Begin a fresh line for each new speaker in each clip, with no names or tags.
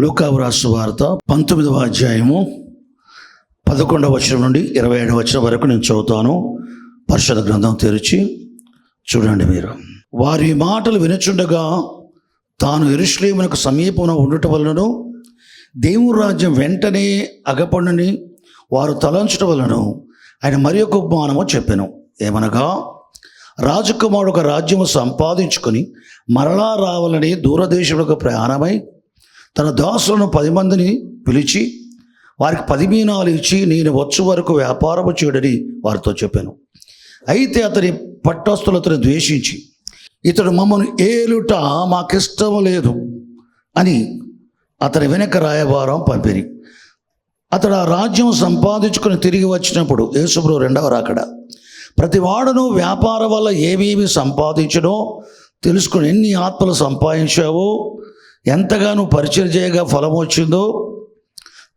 లూకా వ్రాసిన వార్త 19వ అధ్యాయము 11వ వచనం నుండి 27వ వచనం వరకు నేను చదువుతాను. పరిశుద్ధ గ్రంథం తెరిచి చూడండి. మీరు వారి మాటలు వినుచుండగా తాను యెరూషలేమునకు సమీపమున ఉండటం వలన దేవుని రాజ్యం వెంటనే అగపడని వారు తలంచడం వలన ఆయన మరి ఒక ఉపమానము చెప్పెను. ఏమనగా, రాజకుమారుడు ఒక రాజ్యము సంపాదించుకొని మరలా రావాలని దూరదేశములకు ప్రయాణమై తన దాసులను 10 మందిని పిలిచి వారికి 10 మీనాలు ఇచ్చి నేను వచ్చు వరకు వ్యాపారము చేయడని వారితో చెప్పాను. అయితే అతని పట్టస్తులు అతను ద్వేషించి, ఇతడు మమ్మను ఏలుట మాకిష్టము లేదు అని అతని వెనక రాయబారం పంపిరి. అతడు ఆ రాజ్యం సంపాదించుకొని తిరిగి వచ్చినప్పుడు యేసుప్రభువు రెండవ రాకడ ప్రతి వాడును వ్యాపారం వల్ల ఏమేమి సంపాదించడో తెలుసుకుని ఎన్ని ఆత్మలు సంపాదించావో, ఎంతగానో పరిచయం చేయగా ఫలం వచ్చిందో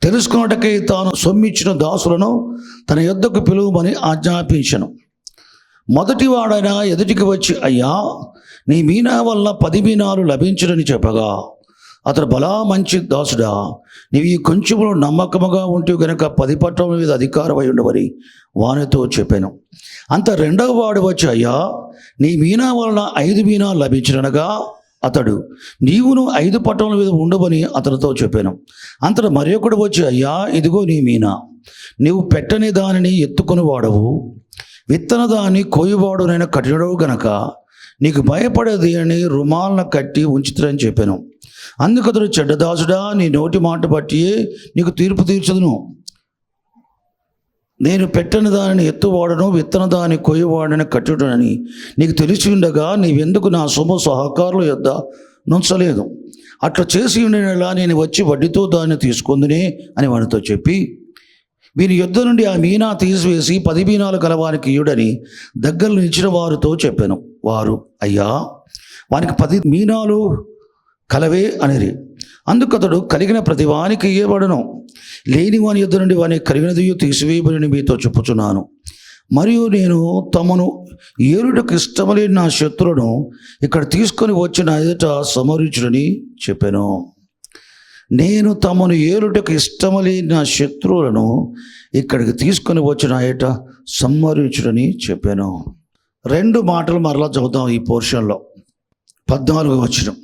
తెలుసుకున్నటకై తాను సొమ్మిచ్చిన దాసులను తన యొద్దకు పిలువమని ఆజ్ఞాపించను. మొదటి వాడైన ఎదుటికి వచ్చి, అయ్యా, నీ మీనా వల్ల 10 మీనాలు లభించునని చెప్పగా అతడు, బలా మంచి దాసుడా, నీవు ఈ కొంచెములో నమ్మకముగా ఉంటే గనుక 10 పట్టణముల మీద అధికారమై ఉండవని వానితో చెప్పాను. అంత రెండవ వాడు వచ్చి, అయ్యా, నీ మీనా వలన 5 మీనాలు లభించినగా అతడు, నీవును 5 పట్టణముల మీద ఉండవని అతనితో చెప్పాను. అంతటా మరి ఒకడు వచ్చి, అయ్యా, ఇదిగో నీ మీనా, నీవు పెట్టని దానిని ఎత్తుకొని వాడవు, విత్తన దాన్ని కోయువాడునైనా కఠినడవు గనక నీకు భయపడేది అని రుమాలను కట్టి ఉంచుతారని చెప్పాను. అందుకు అతడు, చెడ్డదాసుడా, నీ నోటి మాట బట్టి నీకు తీర్పు తీర్చదును. నేను పెట్టని దానిని ఎత్తువాడను, విత్తన దాన్ని కొయ్యవాడని కట్టుడని నీకు తెలిసి ఉండగా నీవెందుకు నా సొమ్ము సహకారుల యొద్ద నుంచలేదు? అట్లా చేసి ఉండేలా నేను వచ్చి వడ్డీతో దాన్ని తీసుకుందునే అని వానితో చెప్పి, వీరి యొద్ద నుండి ఆ మీనా తీసివేసి 10 మీనాలు కలవానికి ఇయ్యుడని దగ్గర నిలిచిన వారితో చెప్పాను. వారు, అయ్యా, వానికి 10 మీనాలు కలవే అనిరి. అందుకు అతడు, కలిగిన ప్రతి వానికి ఇయ్యబడను, లేని వాని యొద్ద నుండి వాని కలిగినది తీసివేయబడిని మీతో చెప్పుచున్నాను. మరియు నేను తమను ఏలుటకు ఇష్టమలేని నా శత్రువులను ఇక్కడ తీసుకొని వచ్చి నా ఎదుట సంహరించుడని చెప్పాను. నేను తమను ఏలుటకు ఇష్టమలేని నా శత్రువులను ఇక్కడికి తీసుకొని వచ్చి నా ఎదుట సంహరించుడని చెప్పాను. 2 మాటలు మరలా చదువుతాం ఈ పోర్షన్లో. 14వ వచనం.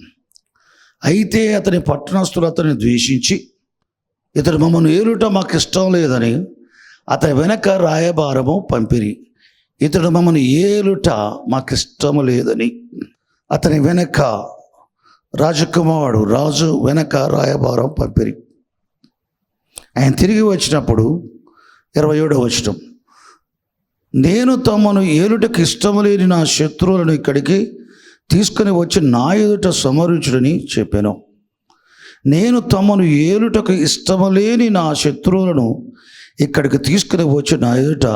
అయితే అతని పట్టణస్థులు అతన్ని ద్వేషించి, ఇతడు మమ్మల్ని ఏలుట మాకు ఇష్టం లేదని అతని వెనక రాయబారము పంపిరి. ఇతడు మమ్మల్ని ఏలుట మాకు ఇష్టము లేదని అతని వెనక రాజు వెనక రాయబారం పంపిరి. ఆయన తిరిగి వచ్చినప్పుడు 27వ వచనం. నేను తమను ఏలుటకు ఇష్టము లేని నా శత్రువులను ఇక్కడికి తీసుకుని వచ్చి నా ఎదుట సంహరించుడని చెప్పాను. నేను తమను ఏలుటకు ఇష్టము లేని నా శత్రువులను ఇక్కడికి తీసుకుని వచ్చి నా ఎదుట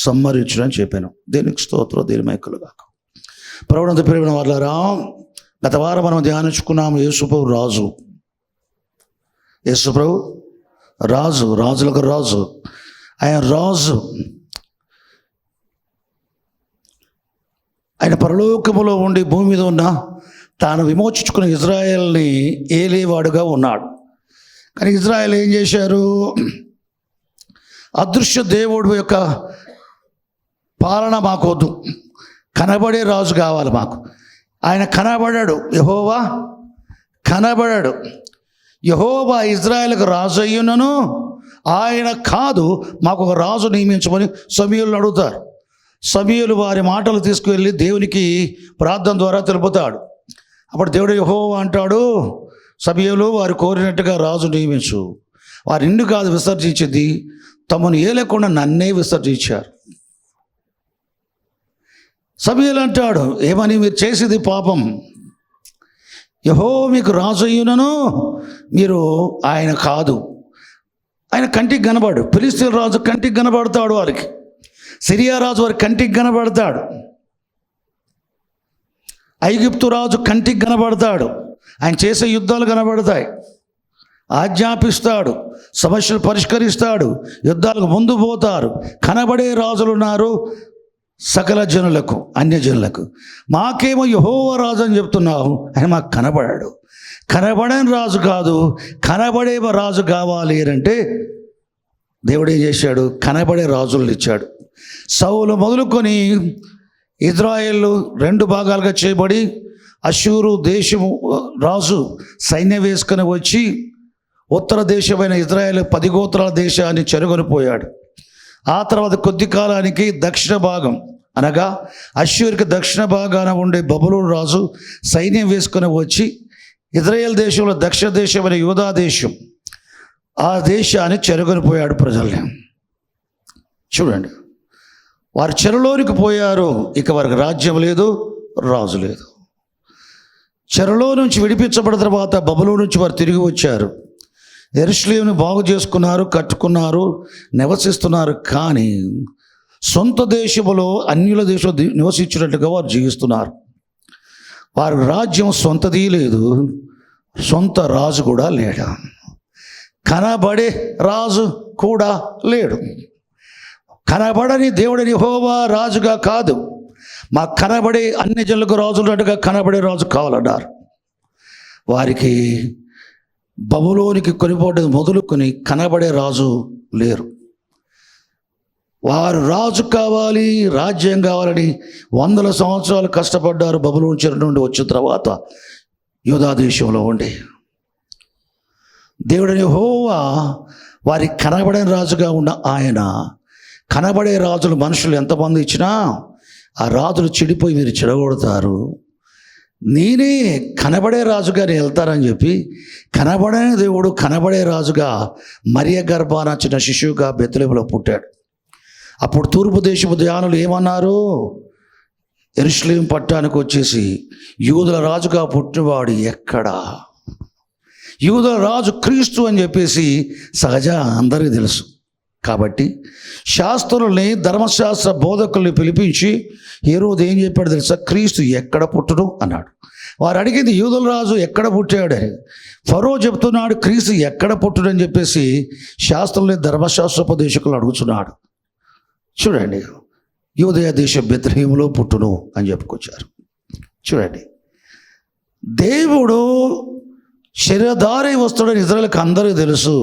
సంహరించుడని చెప్పాను. దేనికి స్తోత్రం, దేని మైకులుగాక. ప్రభువునందు ప్రియమైన వారలారా, గత వారం మనం ధ్యానించుకున్నాము యేసుప్రభు రాజు. యేసుప్రభు రాజు, రాజులకు రాజు. ఆయన రాజు. ఆయన పరలోకములో ఉండి భూమి మీద ఉన్న తాను విమోచించుకున్న ఇజ్రాయెల్ని ఏలేవాడుగా ఉన్నాడు. కానీ ఇజ్రాయెల్ ఏం చేశారు? అదృశ్య దేవుడు యొక్క పాలన మాకొద్దు, కనబడే రాజు కావాలి మాకు. ఆయన కనబడాడు, యెహోవా కనబడాడు. యెహోవా ఇజ్రాయెల్కి రాజు అయ్యున్నను ఆయన కాదు, మాకు ఒక రాజు నియమించమని సమూయేలును అడుగుతారు. సమూయేలు వారి మాటలు తీసుకువెళ్ళి దేవునికి ప్రార్థన ద్వారా తెలుపుతాడు. అప్పుడు దేవుడు యెహోవా అంటాడు, సమూయేలు వారు కోరినట్టుగా రాజు నియమించు. వారి నిన్ను కాదు విసర్జించింది, తమను ఏలేకుండా నన్నే విసర్జించారు. సమూయేలు అంటాడు, ఏమని? మీరు చేసేది పాపం. యెహోవా మీకు రాజు అయ్యునను మీరు ఆయన కాదు. ఆయన కంటికి కనబడు. ఫిలిష్తీయుల రాజు కంటికి కనబడతాడు, వారికి సిరియా రాజు వారి కంటికి కనబడతాడు, ఐగుప్తు రాజు కంటికి కనబడతాడు. ఆయన చేసే యుద్ధాలు కనబడతాయి, ఆజ్ఞాపిస్తాడు, సమస్యలు పరిష్కరిస్తాడు, యుద్ధాలకు ముందు పోతారు. కనబడే రాజులు ఉన్నారు సకల జనులకు, అన్యజనులకు. మాకేమో యెహోవా రాజు అని చెప్తున్నావు, ఆయన మాకు కనబడాడు. కనబడని రాజు కాదు, కనబడే రాజు కావాలి అంటే దేవుడు ఏం చేశాడు? కనబడే రాజులను ఇచ్చాడు. సౌలు మొదలుకొని ఇజ్రాయేలు 2 భాగాలుగా చేయబడి అష్షూరు దేశము రాజు సైన్యం వేసుకొని వచ్చి ఉత్తర దేశమైన ఇజ్రాయేల్ 10 గోత్రాల దేశాన్ని చెరగొనిపోయాడు. ఆ తర్వాత కొద్ది కాలానికి దక్షిణ భాగం అనగా అష్షూరుకి దక్షిణ భాగాన ఉండే బబులోను రాజు సైన్యం వేసుకొని వచ్చి ఇజ్రాయేల్ దేశంలో దక్షిణ దేశమైన యూదా దేశం, ఆ దేశాన్ని చెరగొనిపోయాడు ప్రజల్ని. చూడండి, వారు చెరలోనికి పోయారు. ఇక వారికి రాజ్యం లేదు, రాజు లేదు. చెరలో నుంచి విడిపించబడిన తర్వాత బబులోను నుంచి వారు తిరిగి వచ్చారు. యెరూషలేమును బాగు చేసుకున్నారు, కట్టుకున్నారు, నివసిస్తున్నారు. కానీ సొంత దేశములో అన్యుల దేశంలో నివసించినట్టుగా వారు జీవిస్తున్నారు. వారి రాజ్యం సొంతది లేదు, సొంత రాజు కూడా లేడు, కనబడే రాజు కూడా లేడు. కనబడని దేవుడిని యెహోవా రాజుగా కాదు, మా కనబడే అన్ని జనులకు రాజున్నట్టుగా కనబడే రాజు కావాలన్నారు. వారికి బబులోనికి కొనిపోవడం మొదలుకొని కనబడే రాజు లేరు. వారు రాజు కావాలి, రాజ్యం కావాలని 100 సంవత్సరాలు కష్టపడ్డారు. బబులోను చెర నుండి వచ్చిన తర్వాత యూదా దేశంలో ఉండి దేవుడిని యెహోవా వారికి కనబడని రాజుగా ఉన్న ఆయన, కనబడే రాజులు మనుషులు ఎంతమంది ఇచ్చినా ఆ రాజులు చెడిపోయి మీరు చెడగొడతారు, నేనే కనబడే రాజుగా నేను వెళ్తానని చెప్పి కనబడని దేవుడు కనబడే రాజుగా మరియ గర్భాన చిన్న శిశువుగా బెత్లెహేములో పుట్టాడు. అప్పుడు తూర్పు దేశపు ధ్యానులు ఏమన్నారు? యెరూషలేము పట్టణానికి వచ్చేసి యూదుల రాజుగా పుట్టినవాడు ఎక్కడా? యూదుల రాజు క్రీస్తు అని చెప్పేసి సహజ అందరికీ తెలుసు. కాబట్టి శాస్త్రుల్ని, ధర్మశాస్త్ర బోధకుల్ని పిలిపించి హేరోదు ఏం చెప్పాడు తెలుసా? క్రీస్తు ఎక్కడ పుట్టును అన్నాడు. వారు అడిగింది యూదుల రాజు ఎక్కడ పుట్టాడని. ఫరో చెప్తున్నాడు క్రీస్తు ఎక్కడ పుట్టుడని చెప్పేసి శాస్త్రుల్ని, ధర్మశాస్త్రోపదేశకులు అడుగుతున్నాడు. చూడండి, యూదయ దేశం బెత్లెహేములో పుట్టును అని చెప్పుకొచ్చారు. చూడండి, దేవుడు శరీరధారి వస్తాడని ఇజ్రాయేలుకి అందరికీ తెలుసు.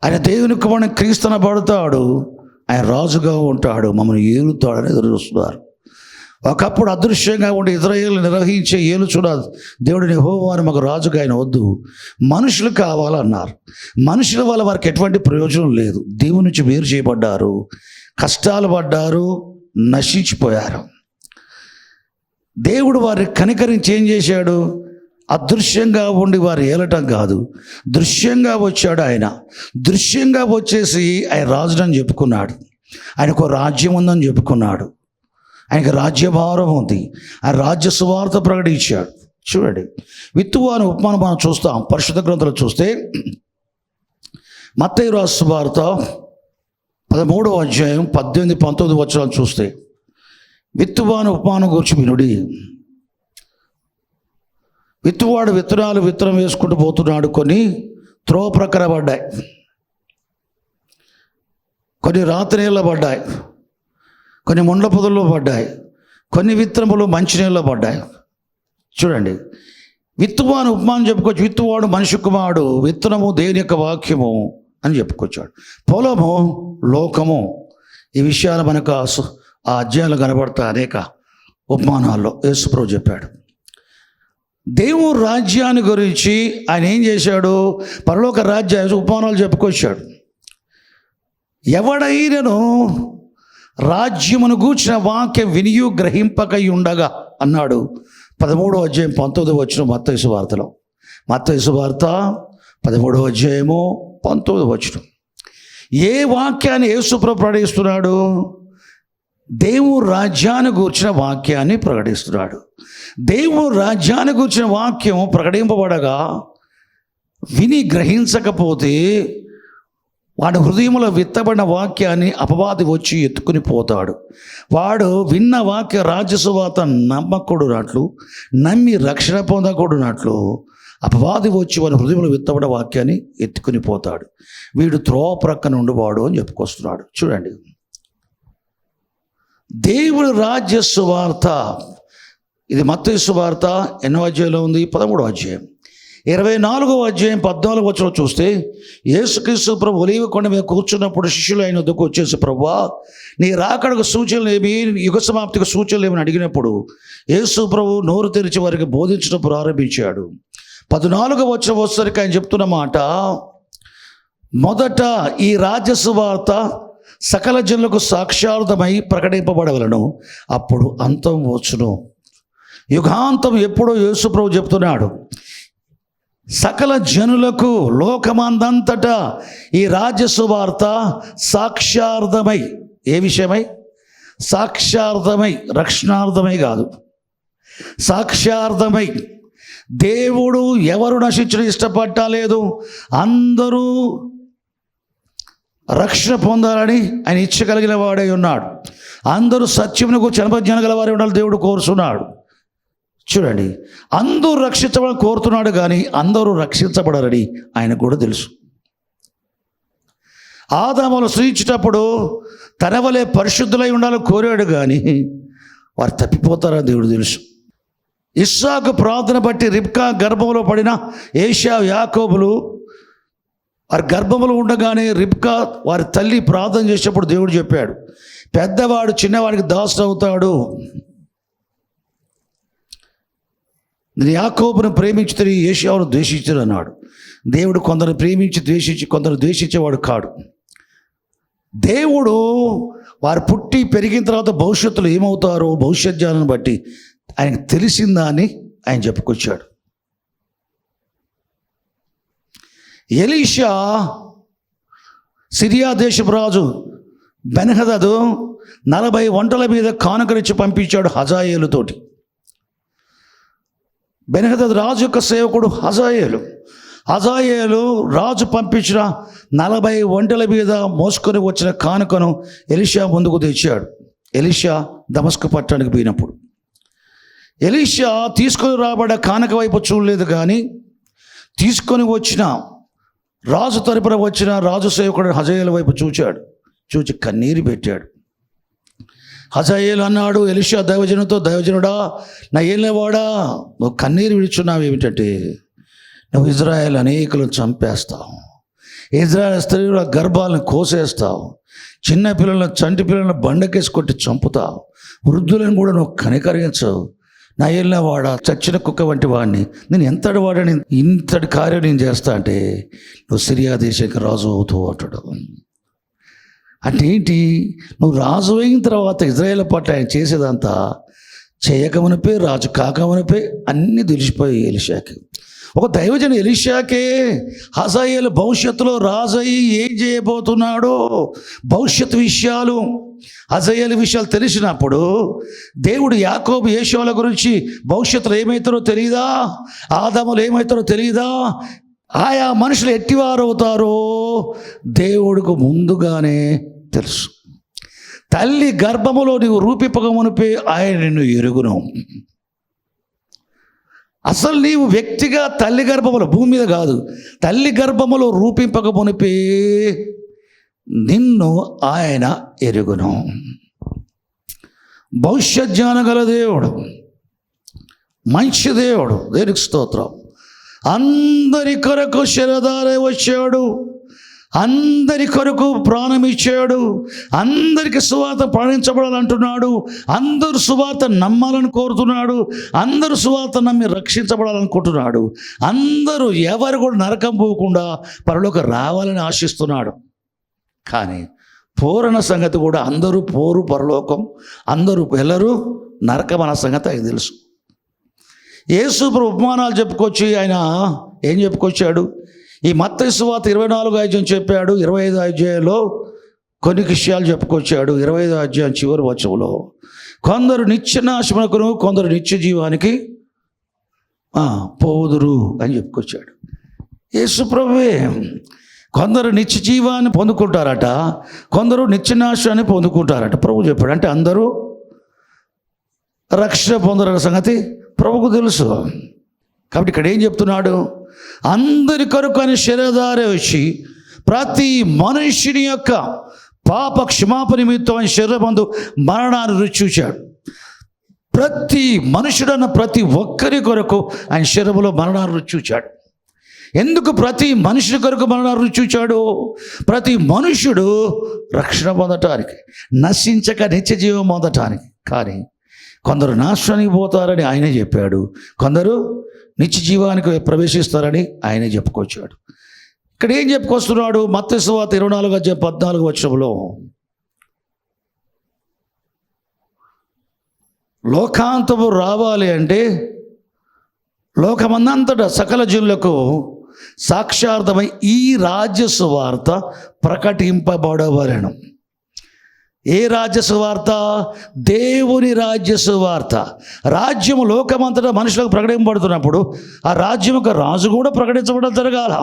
ఆయన దేవుని కుమారుని క్రీస్తున పడతాడు, ఆయన రాజుగా ఉంటాడు, మమ్మల్ని ఏలుతాడని ఎదురు చూస్తున్నారు. ఒకప్పుడు అదృశ్యంగా ఉండి ఇజ్రాయేలు నిర్వహించే ఏలుచున్న దేవుడిని యెహోవా మాకు రాజుగా ఆయన వద్దు, మనుషులు కావాలన్నారు. మనుషుల వల్ల వారికి ఎటువంటి ప్రయోజనం లేదు. దేవుని నుంచి వేరు చేయబడ్డారు, కష్టాలు పడ్డారు, నశించిపోయారు. దేవుడు వారిని కనికరించి ఏం చేశాడు? అదృశ్యంగా ఉండి వారు ఏలటం కాదు, దృశ్యంగా వచ్చాడు ఆయన. దృశ్యంగా వచ్చేసి ఆయన రాజునని చెప్పుకున్నాడు, ఆయనకు రాజ్యం ఉందని చెప్పుకున్నాడు, ఆయనకు రాజ్యభారం ఉంది, ఆయన రాజ్య సువార్త ప్రకటించాడు. చూడండి, విత్తువాని ఉపమానం మనం చూస్తాం. పరిశుద్ధ గ్రంథంలో చూస్తే మత్తయి రాసిన సువార్త 13వ అధ్యాయం 18-19 వచనాలు చూస్తే విత్తువాని ఉపమానం గురించి వినుడి. విత్తువాడు విత్తనాలు విత్తనం వేసుకుంటూ పోతున్నాడు. కొన్ని త్రోవ ప్రక్కన పడ్డాయి, కొన్ని రాతి నీళ్ళ పడ్డాయి, కొన్ని ముండ్ల పొదల్లో పడ్డాయి, కొన్ని విత్తనములు మంచినీళ్ళలో పడ్డాయి. చూడండి, విత్తువాని ఉపమానం చెప్పుకోవచ్చు. విత్తువాడు మనిషి కుమారుడు, విత్తనము దేవుని యొక్క వాక్యము అని చెప్పుకొచ్చాడు. పొలము లోకము, ఈ విషయాలు మనకు ఆ అధ్యాయాలు కనబడతాయి అనేక ఉపమానాల్లో. యేసుప్రభు చెప్పాడు. దేవుడు రాజ్యాన్ని గురించి ఆయన ఏం చేశాడు? పరలోక రాజ్యాన్ని ఉపమానాలు చెప్పుకొచ్చాడు. ఎవడైనను రాజ్యమును గూర్చిన వాక్యం వినియు గ్రహింపకై ఉండగా అన్నాడు 13వ అధ్యాయం 19వ వచనం మత్తయి సువార్తలో. మత్తయి సువార్త 13వ అధ్యాయము 19వ వచనం. ఏ వాక్యాన్ని యేసుప్రభు ప్రకటిస్తున్నాడు? దేవుడు రాజ్యాన్ని గూర్చిన వాక్యాన్ని ప్రకటిస్తున్నాడు. దేవుడు రాజ్యాన్ని గూర్చిన వాక్యం ప్రకటింపబడగా విని గ్రహించకపోతే వాడి హృదయంలో విత్తబడిన వాక్యాన్ని అపవాది వచ్చి ఎత్తుకుని పోతాడు. వాడు విన్న వాక్య రాజ్యసువాత నమ్మకూడనట్లు, నమ్మి రక్షణ పొందకూడనట్లు అపవాది వచ్చి వాడి హృదయంలో విత్తబడిన వాక్యాన్ని ఎత్తుకుని పోతాడు. వీడు త్రోవ ప్రక్కన ఉండివాడు అని చెప్పుకొస్తున్నాడు. చూడండి, దేవుడు రాజ్య సువార్త ఇది మత్తయి సువార్త ఎన్నో అధ్యాయంలో ఉంది? 13వ అధ్యాయం 24వ అధ్యాయం 14వ వచనం చూస్తే, యేసుక్రీస్తు ప్రభు ఒలీవ కొండ మీద కూర్చున్నప్పుడు శిష్యులు ఆయన వద్దకు వచ్చేసి, ప్రభువా నీ రాకడకు సూచనలు ఏమి, యుగ సమాప్తికి సూచనలు ఏమని అడిగినప్పుడు యేసు ప్రభు నోరు తెరిచి వారికి బోధించడం ప్రారంభించాడు. 14వ వచనం వచ్చేసరికి ఆయన చెప్తున్న మాట, మొదట ఈ రాజ్య సువార్త సకల జనులకు సాక్షార్థమై ప్రకటింపబడవలను, అప్పుడు అంతం వచ్చును. యుగాంతం ఎప్పుడో యేసు ప్రభు చెప్తున్నాడు, సకల జనులకు లోకమందంతటా ఈ రాజ్య సువార్త సాక్షార్థమై, ఏ విషయమై? సాక్షార్థమై, రక్షణార్థమై కాదు, సాక్షార్థమై. దేవుడు ఎవరు నశించడం ఇష్టపడలేదు, అందరూ రక్షణ పొందాలని ఆయన ఇచ్చగలిగిన వాడై ఉన్నాడు. అందరూ సత్యమునకు చనపజ్ఞానం గల వారే ఉండాలని దేవుడు కోరుతున్నాడు. చూడండి, అందరూ రక్షించబడాలని కోరుతున్నాడు, కానీ అందరూ రక్షించబడాలని ఆయనకు కూడా తెలుసు. ఆదామును సృజించేటప్పుడు తన వలె పరిశుద్ధులై ఉండాలని కోరాడు, కానీ వారు తప్పిపోతారని దేవుడు తెలుసు. ఇస్సాకు ప్రార్థన బట్టి రిబ్కా గర్భంలో పడిన ఏషావు యాకోబులు వారి గర్భంలో ఉండగానే రిబ్కా వారి తల్లి ప్రార్థన చేసేటప్పుడు దేవుడు చెప్పాడు, పెద్దవాడు చిన్నవాడికి దాసుడు అవుతాడు. నేను యాకోబును ప్రేమించుతని ఏషావును ద్వేషించను అన్నాడు. దేవుడు కొందరు ప్రేమించి ద్వేషించి కొందరు ద్వేషించేవాడు కాడు. దేవుడు వారు పుట్టి పెరిగిన తర్వాత భవిష్యత్తులో ఏమవుతారో భవిష్యత్ జ్ఞానాన్ని బట్టి ఆయనకు తెలిసిందా అని ఆయన చెప్పుకొచ్చాడు. ఎలీషా సిరియా దేశపు రాజు బెన్హదదు 40 ఒంటల మీద కానుకరిచ్చి పంపించాడు హజాయేలుతోటి. బెన్హదదు రాజు యొక్క సేవకుడు హజాయేలు రాజు పంపించిన 40 ఒంటెల మీద మోసుకొని వచ్చిన కానుకను ఎలీషా ముందుకు తెచ్చాడు. ఎలీషా దమస్కు పట్టణానికి పోయినప్పుడు ఎలీషా తీసుకొని రాబడ్డ కానుక వైపు చూడలేదు, కానీ తీసుకొని వచ్చిన రాజు తరపున వచ్చిన రాజు సేవకుడు హజాయేలు వైపు చూచి కన్నీరు పెట్టాడు. హజాయేలు అన్నాడు ఎలీషా దైవజనుతో, దైవజనుడా నా ఏలినవాడా, నువ్వు కన్నీరు విడుచున్నావు ఏమిటంటే, నువ్వు ఇజ్రాయేల్ అనేకులను చంపేస్తావు, ఇజ్రాయేల్ స్త్రీల గర్భాలను కోసేస్తావు, చిన్న పిల్లలను చంటి పిల్లలను బండకేసి కొట్టి చంపుతావు, వృద్ధులను కూడా నువ్వు కనికరించవు. నా ఏలినవాడా, చచ్చిన కుక్క వంటి వాడిని, నేను ఎంతటి వాడని ఇంతటి కార్యం నేను చేస్తా అంటే నువ్వు సిరియా దేశానికి రాజు అవుతూ అంటాడు. అంటే ఏంటి? నువ్వు రాజు అయిన తర్వాత ఇజ్రాయేల్ పట్ల ఆయన చేసేదంతా చేయకమునిపై, రాజు కాకమునిపై అన్నీ తెలిసిపోయి ఎలీషాకి. ఒక దైవజన ఎలీషాకే హజాయేలు భవిష్యత్తులో రాజు అయ్యి ఏం చేయబోతున్నాడో భవిష్యత్తు విషయాలు, హజాయేలు విషయాలు తెలిసినప్పుడు దేవుడు యాకోబు ఏషావుల గురించి భవిష్యత్తులో ఏమవుతారో తెలియదా, ఆదాములు ఏమవుతారో తెలియదా, ఆయా మనుషులు ఎట్టివారవుతారో దేవుడికి ముందుగానే తెలుసు. తల్లి గర్భములో నీవు రూపింపకమునిపై ఆయన నిన్ను ఎరుగును. అసలు నీవు వ్యక్తిగా తల్లి గర్భములో, భూమి మీద కాదు, తల్లి గర్భములో రూపింపకమునిపై నిన్ను ఆయన ఎరుగును. భవిష్యత్ జ్ఞానం గల దేవుడు, మంచి దేవుడు, దేవునికి స్తోత్రం. అందరి కొరకు శరదారే వచ్చాడు, అందరి కొరకు ప్రాణం ఇచ్చాడు, అందరికి సువార్త ప్రకటించబడాలంటున్నాడు, అందరూ సువార్త నమ్మాలని కోరుతున్నాడు, అందరూ సువార్త నమ్మి రక్షించబడాలనుకుంటున్నాడు, అందరూ ఎవరు కూడా నరకం పోకుండా పరలోకి రావాలని ఆశిస్తున్నాడు. కానీ పూరణ సంగతి కూడా అందరూ పోరు పరలోకం, అందరూ వెళ్ళరు నరకం అన్న సంగతి ఆయనకు తెలుసు. యేసు ఉపమానాలు చెప్పుకొచ్చి ఆయన ఏం చెప్పుకొచ్చాడు? ఈ మత్తయి సువార్త 24వ అధ్యాయం చెప్పాడు, 25వ అధ్యాయంలో కొన్ని విషయాలు చెప్పుకొచ్చాడు. 25వ అధ్యాయం చివరి వచనంలో కొందరు నిత్య నాశనమునకును కొందరు నిత్య జీవానికి పోదురు అని చెప్పుకొచ్చాడు. యేసు ప్రభువే కొందరు నిత్య జీవాన్ని పొందుకుంటారట, కొందరు నిత్య నాశనాన్ని పొందుకుంటారట ప్రభు చెప్పాడు. అంటే అందరూ రక్షణ పొందరన్న సంగతి ప్రభుకు తెలుసు. కాబట్టి ఇక్కడ ఏం చెప్తున్నాడు? అందరి కొరకు అని శరీరధారే వచ్చి ప్రతి మనుష్యుని యొక్క పాప క్షమాపణ నిమిత్తం శరీరమందు మరణాన్ని రుచి చూశాడు. ప్రతి మనుషుడన్న ప్రతి ఒక్కరి కొరకు ఆయన శరీరంలో మరణాన్ని రుచి చూచాడు. ఎందుకు ప్రతి మనుషుడి కొరకు మరణాన్ని రుచి చూచాడు? ప్రతి మనుషుడు రక్షణ పొందటానికి, నశించక నిత్య జీవం పొందటానికి. కానీ కొందరు నాశనానికి పోతారని ఆయనే చెప్పాడు, కొందరు నిత్య జీవానికి ప్రవేశిస్తారని ఆయనే చెప్పుకొచ్చాడు. ఇక్కడ ఏం చెప్పుకొస్తున్నాడు? మత్తయి సువార్త 24:14 లోకాంతము రావాలి అంటే లోకమందంతటా సకల జనులకు సాక్షార్థమై ఈ రాజ్య సువార్త ప్రకటింపబడవలెను. ఏ రాజ్య సువార్త? దేవుని రాజ్య సువార్త. రాజ్యము లోకమంతటా మనుషులకు ప్రకటింపబడుతున్నప్పుడు ఆ రాజ్యం యొక్క రాజు కూడా ప్రకటించబడడం జరగాల.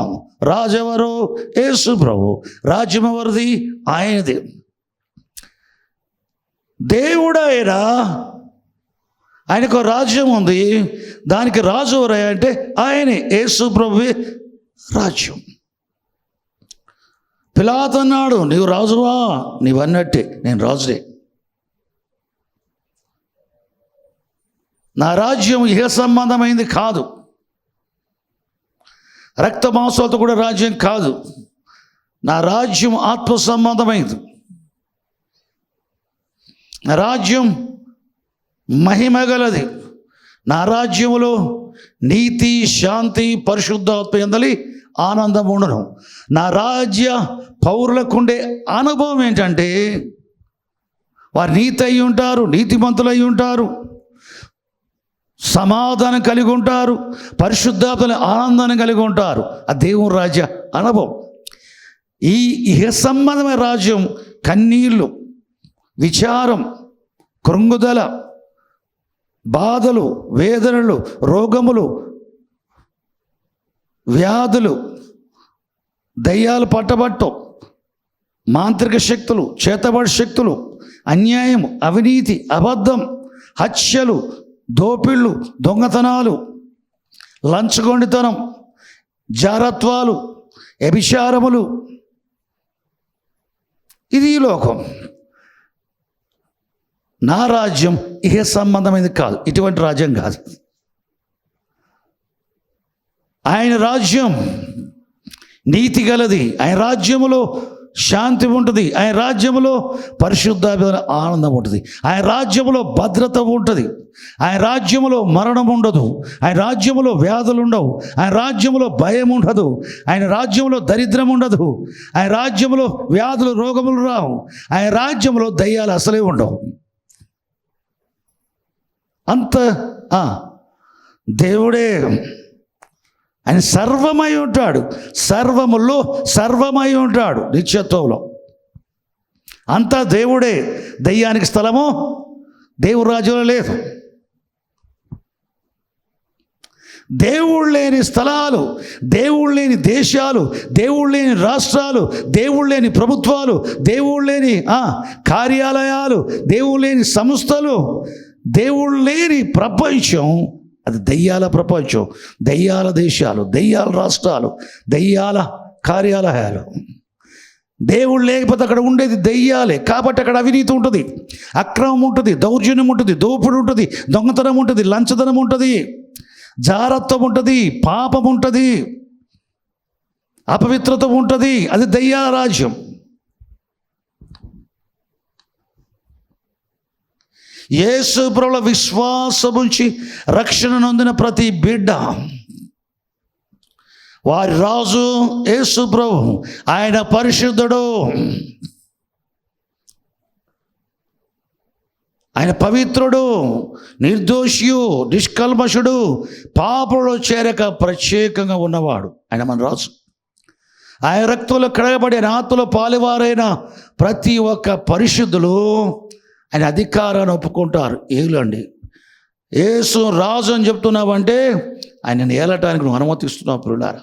రాజు ఎవరు? యేసు ప్రభు. రాజ్యం ఎవరిది? ఆయనది. దేవుడు ఆయనకు రాజ్యం ఉంది. దానికి రాజు ఎవరయ్యా అంటే ఆయనే, యేసు ప్రభువే రాజ్యం. పిలాతు అన్నాడు, నీవు రాజువా? నీవన్నట్టే, నేను రాజునే. నా రాజ్యం ఇహ సంబంధమైంది కాదు, రక్త మాంసాలతో కూడా రాజ్యం కాదు. నా రాజ్యం ఆత్మ సంబంధమైంది. నా రాజ్యం మహిమగలది. నా రాజ్యములో నీతి, శాంతి, పరిశుద్ధాత్మ యందలి ఆనందం ఉండను. నా రాజ్య పౌరులకు ఉండే అనుభవం ఏంటంటే వారు నీతి అయి ఉంటారు, నీతిమంతులు అయి ఉంటారు, సమాధానం కలిగి ఉంటారు, పరిశుద్ధాత్మ ఆనందాన్ని కలిగి ఉంటారు. ఆ దేవుని రాజ్య అనుభవం. ఈ ఇహ సంబంధమైన రాజ్యం కన్నీళ్ళు, విచారం, కృంగుదల, బాధలు, వేదనలు, రోగములు, వ్యాధులు, దయ్యాలు పట్టబట్టం, మాంత్రిక శక్తులు, చేతబడి శక్తులు, అన్యాయం, అవినీతి, అబద్ధం, హత్యలు, దోపిళ్ళు, దొంగతనాలు, లంచగొండితనం, జారత్వాలు, వ్యభిచారములు, ఇది ఈ లోకం. నా రాజ్యం ఇహ సంబంధమైనది కాదు, ఇటువంటి రాజ్యం కాదు. ఆయన రాజ్యం నీతి గలది. ఆయన రాజ్యములో శాంతి ఉంటుంది. ఆయన రాజ్యములో పరిశుద్ధ ఆనందం ఉంటుంది. ఆయన రాజ్యములో భద్రత ఉంటుంది. ఆయన రాజ్యములో మరణం ఉండదు. ఆయన రాజ్యములో వ్యాధులు ఉండవు. ఆయన రాజ్యములో భయం ఉండదు. ఆయన రాజ్యములో దరిద్రం ఉండదు. ఆయన రాజ్యములో వ్యాధులు, రోగములు రావు. ఆయన రాజ్యములో దయ్యాలు అసలే ఉండవు. అంత దేవుడే. ఆయన సర్వమై ఉంటాడు, సర్వములో సర్వమై ఉంటాడు. నిత్యత్వంలో అంతా దేవుడే. దయ్యానికి స్థలము దేవుడి రాజ్యంలో లేదు. దేవుడు లేని స్థలాలు, దేవుడు లేని దేశాలు, దేవుడు లేని రాష్ట్రాలు, దేవుడు లేని ప్రభుత్వాలు, దేవుడు లేని కార్యాలయాలు, దేవుడు లేని సంస్థలు, దేవుడు లేని ప్రపంచం అది దయ్యాల ప్రపంచం. దయ్యాల దేశాలు, దయ్యాల రాష్ట్రాలు, దయ్యాల కార్యాలయాలు. దేవుడు లేకపోతే అక్కడ ఉండేది దయ్యాలే. కాబట్టి అక్కడ అవినీతి ఉంటుంది, అక్రమం ఉంటుంది, దౌర్జన్యం ఉంటుంది, దోపిడి ఉంటుంది, దొంగతనం ఉంటుంది, లంచదనం ఉంటుంది, జారత్వం ఉంటుంది, పాపం ఉంటుంది, అపవిత్రత ఉంటుంది. అది దయ్యాల రాజ్యం. యేసు ప్రభువుల విశ్వాసముంచి రక్షణ నొందిన ప్రతి బిడ్డ, వారి రాజు యేసు ప్రభు. ఆయన పరిశుద్ధుడు, ఆయన పవిత్రుడు, నిర్దోషియు, నిష్కల్మషుడు, పాపంలో చేరక ప్రత్యేకంగా ఉన్నవాడు. ఆయన మన రాజు. ఆయన రక్తంలో కడగబడి ఆయన ఆత్మలో పాలువారైన ప్రతి ఒక్క పరిశుద్ధులు ఆయన అధికారాన్ని ఒప్పుకుంటారు. ఏలండి, యేసు రాజు అని చెప్తున్నావంటే ఆయనను ఏలటానికి నువ్వు అనుమతిస్తున్నావు. ప్రియులారా,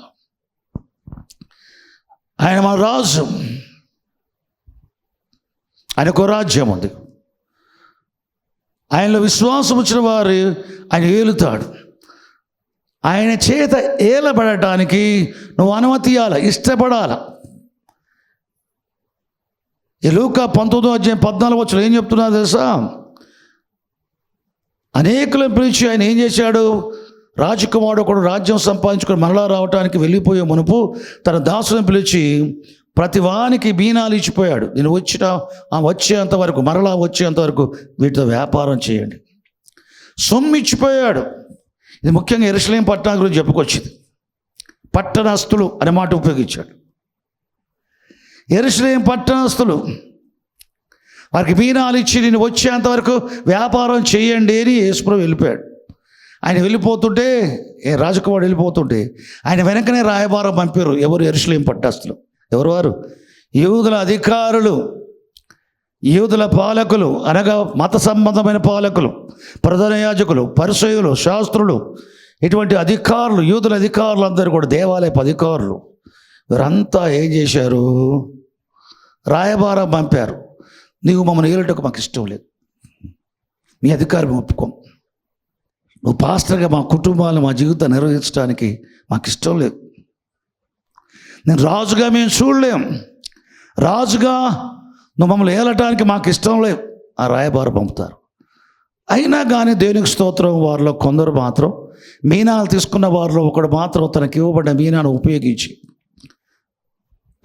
ఆయన మన రాజు. ఆయనకు రాజ్యం ఉంది. ఆయనలో విశ్వాసం వచ్చిన వారు ఆయన ఏలుతాడు. ఆయన చేత ఏలబడటానికి నువ్వు అనుమతి ఇవ్వాలి, ఇష్టపడాల. ఈ లూకా 19:14 ఏం చెప్తున్నా తెలుసా? అనేకులను పిలిచి ఆయన ఏం చేశాడు? రాజకుమారుడు ఒకడు రాజ్యం సంపాదించుకొని మరలా రావడానికి వెళ్ళిపోయే మునుపు తన దాసులను పిలిచి ప్రతి వానికి బీనాలు ఇచ్చిపోయాడు. నేను వచ్చేంత వరకు, మరలా వచ్చేంత వరకు వీటితో వ్యాపారం చేయండి. సొమ్ము ఇచ్చిపోయాడు. ఇది ముఖ్యంగా యెరూషలేము పట్టణం గురించి చెప్పుకొచ్చింది. పట్టణస్థులు అనే మాట ఉపయోగించాడు. యెరూషలేము పట్టణస్థులు వారికి బీనాలు ఇచ్చి నేను వచ్చేంత వరకు వ్యాపారం చేయండి అని యేసుప్రభువు వెళ్ళిపోయాడు. ఆయన వెళ్ళిపోతుంటే, రాజకుమారుడు వెళ్ళిపోతుంటే ఆయన వెనకనే రాయబారం పంపారు. ఎవరు? యెరూషలేము పట్టణస్థులు. ఎవరు వారు? యూదుల అధికారులు, యూదుల పాలకులు, అనగా మత సంబంధమైన పాలకులు, ప్రధాన యాజకులు, పరిసయ్యులు, శాస్త్రులు, ఇటువంటి అధికారులు, యూదుల అధికారులు అందరూ కూడా, దేవాలయపు అధికారులు, వీరంతా ఏం చేశారు? రాయబారం పంపారు. నీవు మమ్మల్ని ఏలుటకు మాకు ఇష్టం లేదు, మీ అధికారం ఒప్పుకోం, నువ్వు పాస్టర్గా మా కుటుంబాలను, మా జీవితాన్ని నిర్వహించడానికి మాకు ఇష్టం లేదు, నేను రాజుగా మేము చూడలేం, రాజుగా నువ్వు మమ్మల్ని ఏలటానికి మాకు ఇష్టం లేదు. ఆ రాయబారు పంపుతారు. అయినా కానీ దేవునికి స్తోత్రం, వారిలో కొందరు మాత్రం, మీనాలు తీసుకున్న వారిలో ఒకడు మాత్రం తనకి ఇవ్వబడ్డ మీనాను ఉపయోగించి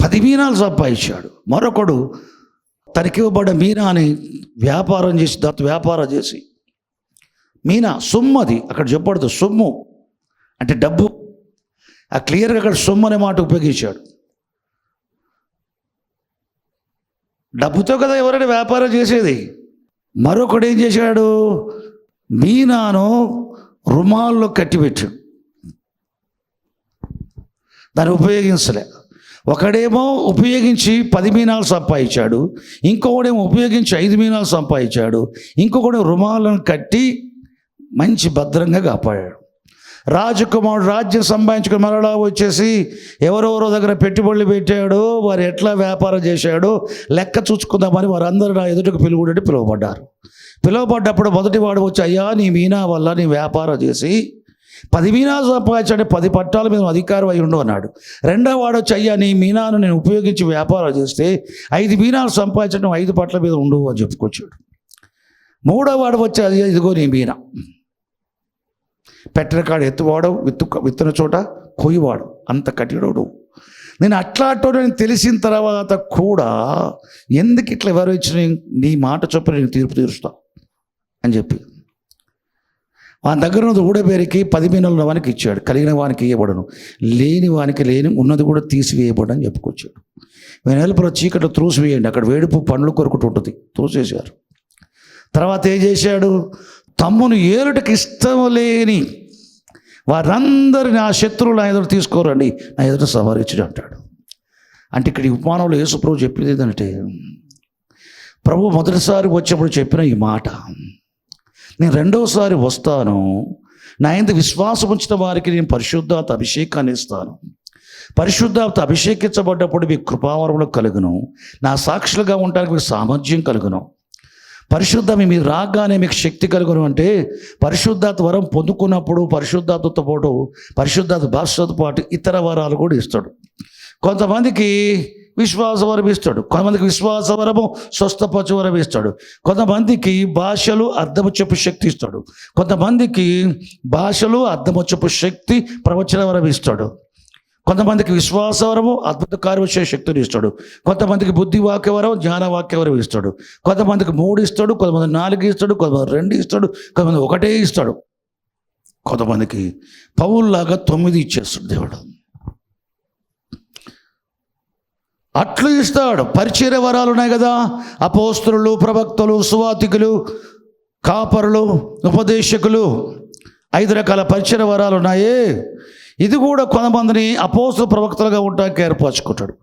10 మీనాలు సంపాదించాడు. మరొకడు తనకి ఇవ్వబడ్డ మీనాని వ్యాపారం చేసి, వ్యాపారం చేసి, మీనా సొమ్ము, అది అక్కడ చెప్పబడదు, సొమ్ము అంటే డబ్బు. ఆ క్లియర్గా అక్కడ సొమ్ము అనే మాట ఉపయోగించాడు. డబ్బుతో కదా ఎవరైనా వ్యాపారం చేసేది. మరొకడు ఏం చేశాడు? మీనాను రుమాల్లో కట్టిపెట్టాడు, దాన్ని ఉపయోగించలే. ఒకడేమో ఉపయోగించి 10 మీనాలు సంపాదించాడు, ఇంకొకడేమో ఉపయోగించి 5 మీనాలు సంపాదించాడు, ఇంకొకడు రుమాలను కట్టి మంచి భద్రంగా కాపాడాడు. రాజకుమారుడు రాజ్యం సంపాదించుకుని మరలా వచ్చేసి ఎవరెవరో దగ్గర పెట్టుబడులు పెట్టాడో, వారు ఎట్లా వ్యాపారం చేశాడో లెక్క చూసుకుందామని వారందరూ నా ఎదుటకు పిలువబడ్డారు. పిలువబడ్డప్పుడు మొదటి వాడు వచ్చి, అయ్యా నీ మీనా వల్ల నీ వ్యాపారం చేసి 10 మీనాలు సంపాదించాడు, 10 పట్టాల మీద అధికారం అయి ఉండు అన్నాడు. రెండో వాడు వచ్చి, అయ్యా నీ మీనాను నేను ఉపయోగించి వ్యాపారం చేస్తే 5 మీనాలు సంపాదించడం 5 పట్ల మీద ఉండు అని చెప్పుకొచ్చాడు. మూడో వాడు వచ్చి, అయ్యా ఇదిగో నీ మీనా, పెట్టిన కాడ ఎత్తువాడు, విత్తన చోట కొయ్యవాడు, అంత కఠినుడు. నేను అట్లాంటి తెలిసిన తర్వాత కూడా ఎందుకు ఇట్లా వివరించిన, నీ మాట చొప్పున నేను తీర్పు తీరుస్తా అని చెప్పి వాని దగ్గర ఉన్నది ఊడబేరికి 10 మీనాల వానికి ఇచ్చాడు. కలిగిన వానికి ఇవ్వబడను, లేని వానికి లేని, ఉన్నది కూడా తీసివేయబడని చెప్పుకొచ్చాడు. వెనల్పుల చీకట్లో త్రోసివేయండి, అక్కడ వేడుపు పండ్లు కొరుకుతూ ఉంటుంది, త్రోసేశారు. తర్వాత ఏం చేశాడు? తమ్మును ఏలుటకు ఇష్టం లేని వారందరిని ఆ శత్రువులు నా ఎదురు తీసుకోరండి, నా ఎదురు సంహరించడు అంటాడు. అంటే ఇక్కడ ఈ ఉపమానంలో యేసు ప్రభు చెప్పింది ఏంటంటే, ప్రభు మొదటిసారి వచ్చినప్పుడు చెప్పిన ఈ మాట, నేను రెండవసారి వస్తాను, నా యందు విశ్వాసం ఉంచిన వారికి నేను పరిశుద్ధాత్మ అభిషేకాన్ని ఇస్తాను, పరిశుద్ధాత్మ అభిషేకించబడ్డప్పుడు మీకు కృపావరములు కలుగును, నా సాక్షులుగా ఉండడానికి మీకు సామర్థ్యం కలుగును, పరిశుద్ధం మీరు రాగానే మీకు శక్తి కలుగును. అంటే పరిశుద్ధాత్మ వరం పొందుకున్నప్పుడు పరిశుద్ధాత్మతో పాటు, పరిశుద్ధాత్మ భాషతో పాటు ఇతర వరాలు కూడా ఇస్తాడు. కొంతమందికి విశ్వాస వరం ఇస్తాడు, కొంతమందికి విశ్వాస వరము స్వస్థపరచు వరం ఇస్తాడు, కొంతమందికి భాషలు అర్థము చెప్పు శక్తి ఇస్తాడు, కొంతమందికి భాషలు అర్థము చెప్పు శక్తి ప్రవచన వరం ఇస్తాడు, కొంతమందికి విశ్వాసవరము అద్భుత కార్యం చేసే శక్తిని ఇస్తాడు, కొంతమందికి బుద్ధి వాక్యవరం జ్ఞాన వాక్యవరం ఇస్తాడు, కొంతమందికి 3 ఇస్తాడు, కొంతమంది 4 ఇస్తాడు, కొంతమంది 2 ఇస్తాడు, కొంతమంది 1 ఇస్తాడు, కొంతమందికి పౌల్లాగా 9 ఇచ్చేస్తాడు దేవుడు. అట్లు ఇస్తాడు. పరిచర్య వరాలు ఉన్నాయి కదా, అపోస్తలులు, ప్రవక్తలు, సువార్తికులు, కాపరులు, ఉపదేశకులు, 5 రకాల పరిచర్య వరాలు ఉన్నాయి. ఇది కూడా కొంతమందిని అపోస్తలు ప్రవక్తలుగా ఉండడానికి ఏర్పరచుకుంటాడు,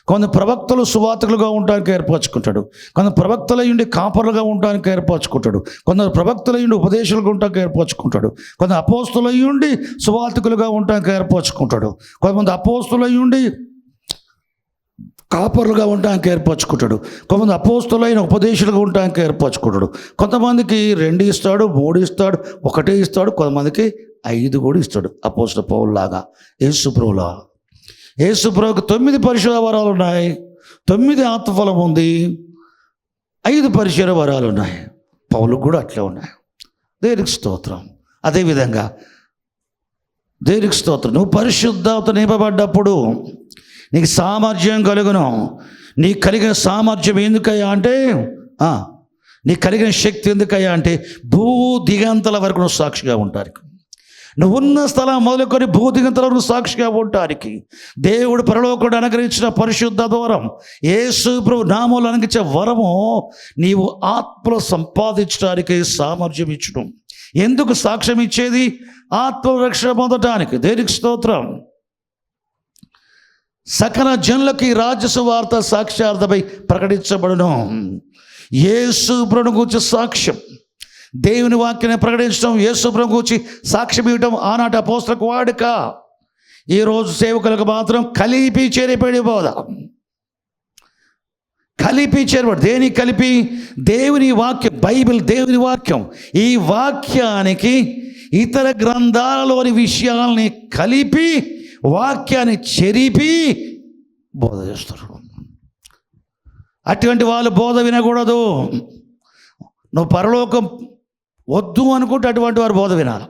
కొంత ప్రవక్తలు సువార్తికులుగా ఉండడానికి ఏర్పరచుకుంటాడు, కొంత ప్రవక్తలయ్యుండి కాపరులుగా ఉండడానికి ఏర్పరచుకుంటాడు, కొందరు ప్రవక్తలయ్యుండి ఉపదేశాలుగా ఉండడానికి ఏర్పరచుకుంటాడు, కొంత అపోస్తలయ్యుండి సువార్తికులుగా ఉండడానికి ఏర్పరచుకుంటాడు, కొంతమంది అపోస్తలయ్యుండి కాపరులుగా ఉండడానికి ఏర్పరచుకుంటాడు, కొంతమంది అపోస్తలైన ఉపదేశాలుగా ఉండడానికి ఏర్పరచుకుంటాడు, కొంతమందికి 2 ఇస్తాడు, 3 ఇస్తాడు, 1 ఇస్తాడు, కొంతమందికి 5 కూడా ఇస్తాడు. అపోస్తల పౌలులాగా, యేసుప్రభులా. యేసుప్రభుకి 9 పరిశుద్ధ వరాలు ఉన్నాయి, 9 ఆత్మఫలం ఉంది, 5 పరిశుద్ధ వరాలు ఉన్నాయి. పౌలుకు కూడా అట్లే ఉన్నాయి. దేవునికి స్తోత్రం. అదేవిధంగా దేవునికి స్తోత్రం, నువ్వు పరిశుద్ధాత్మ నింపబడ్డప్పుడు నీకు సామర్థ్యం కలుగును. నీకు కలిగిన సామర్థ్యం ఎందుకయ్యా అంటే, నీకు కలిగిన శక్తి ఎందుకయ్యా అంటే, భూ దిగంతల వరకు నువ్వు సాక్షిగా ఉంటానికి, నువ్వున్న స్థలం మొదలుకొని భూ దిగంతల వరకు సాక్షిగా ఉండటానికి దేవుడు పరలోకుడు అనుగ్రహించిన పరిశుద్ధ వరం, యేసు ప్రభు నామములో అనుగ్రహించే వరము నీవు ఆత్మలో సంపాదించడానికి సామర్థ్యం ఇచ్చడం. ఎందుకు సాక్ష్యం ఇచ్చేది? ఆత్మరక్షణ పొందటానికి. దేవునికి స్తోత్రం. సకల జనులకి రాజ్య సువార్త సాక్ష్యార్థమై ప్రకటించబడును. యేసు ప్రభువును గూర్చి సాక్ష్యం, దేవుని వాక్యాన్ని ప్రకటించడం, యేసు ప్రభువును గూర్చి సాక్ష్యం ఇవ్వటం ఆనాటి అపోస్తలకు వాడుక. ఈరోజు సేవకులకు మాత్రం కలిపి చేరిపడి బోధ. కలిపి చేరబడి దేనికి కలిపి? దేవుని వాక్యం, బైబిల్ దేవుని వాక్యం. ఈ వాక్యానికి ఇతర గ్రంథాలలోని విషయాల్ని కలిపి వాక్యాన్ని చెరిపి బోధ చేస్తారు. అటువంటి వాళ్ళు బోధ వినకూడదు. నువ్వు పరలోకం వద్దు అనుకుంటే అటువంటి వారు బోధ వినాలి.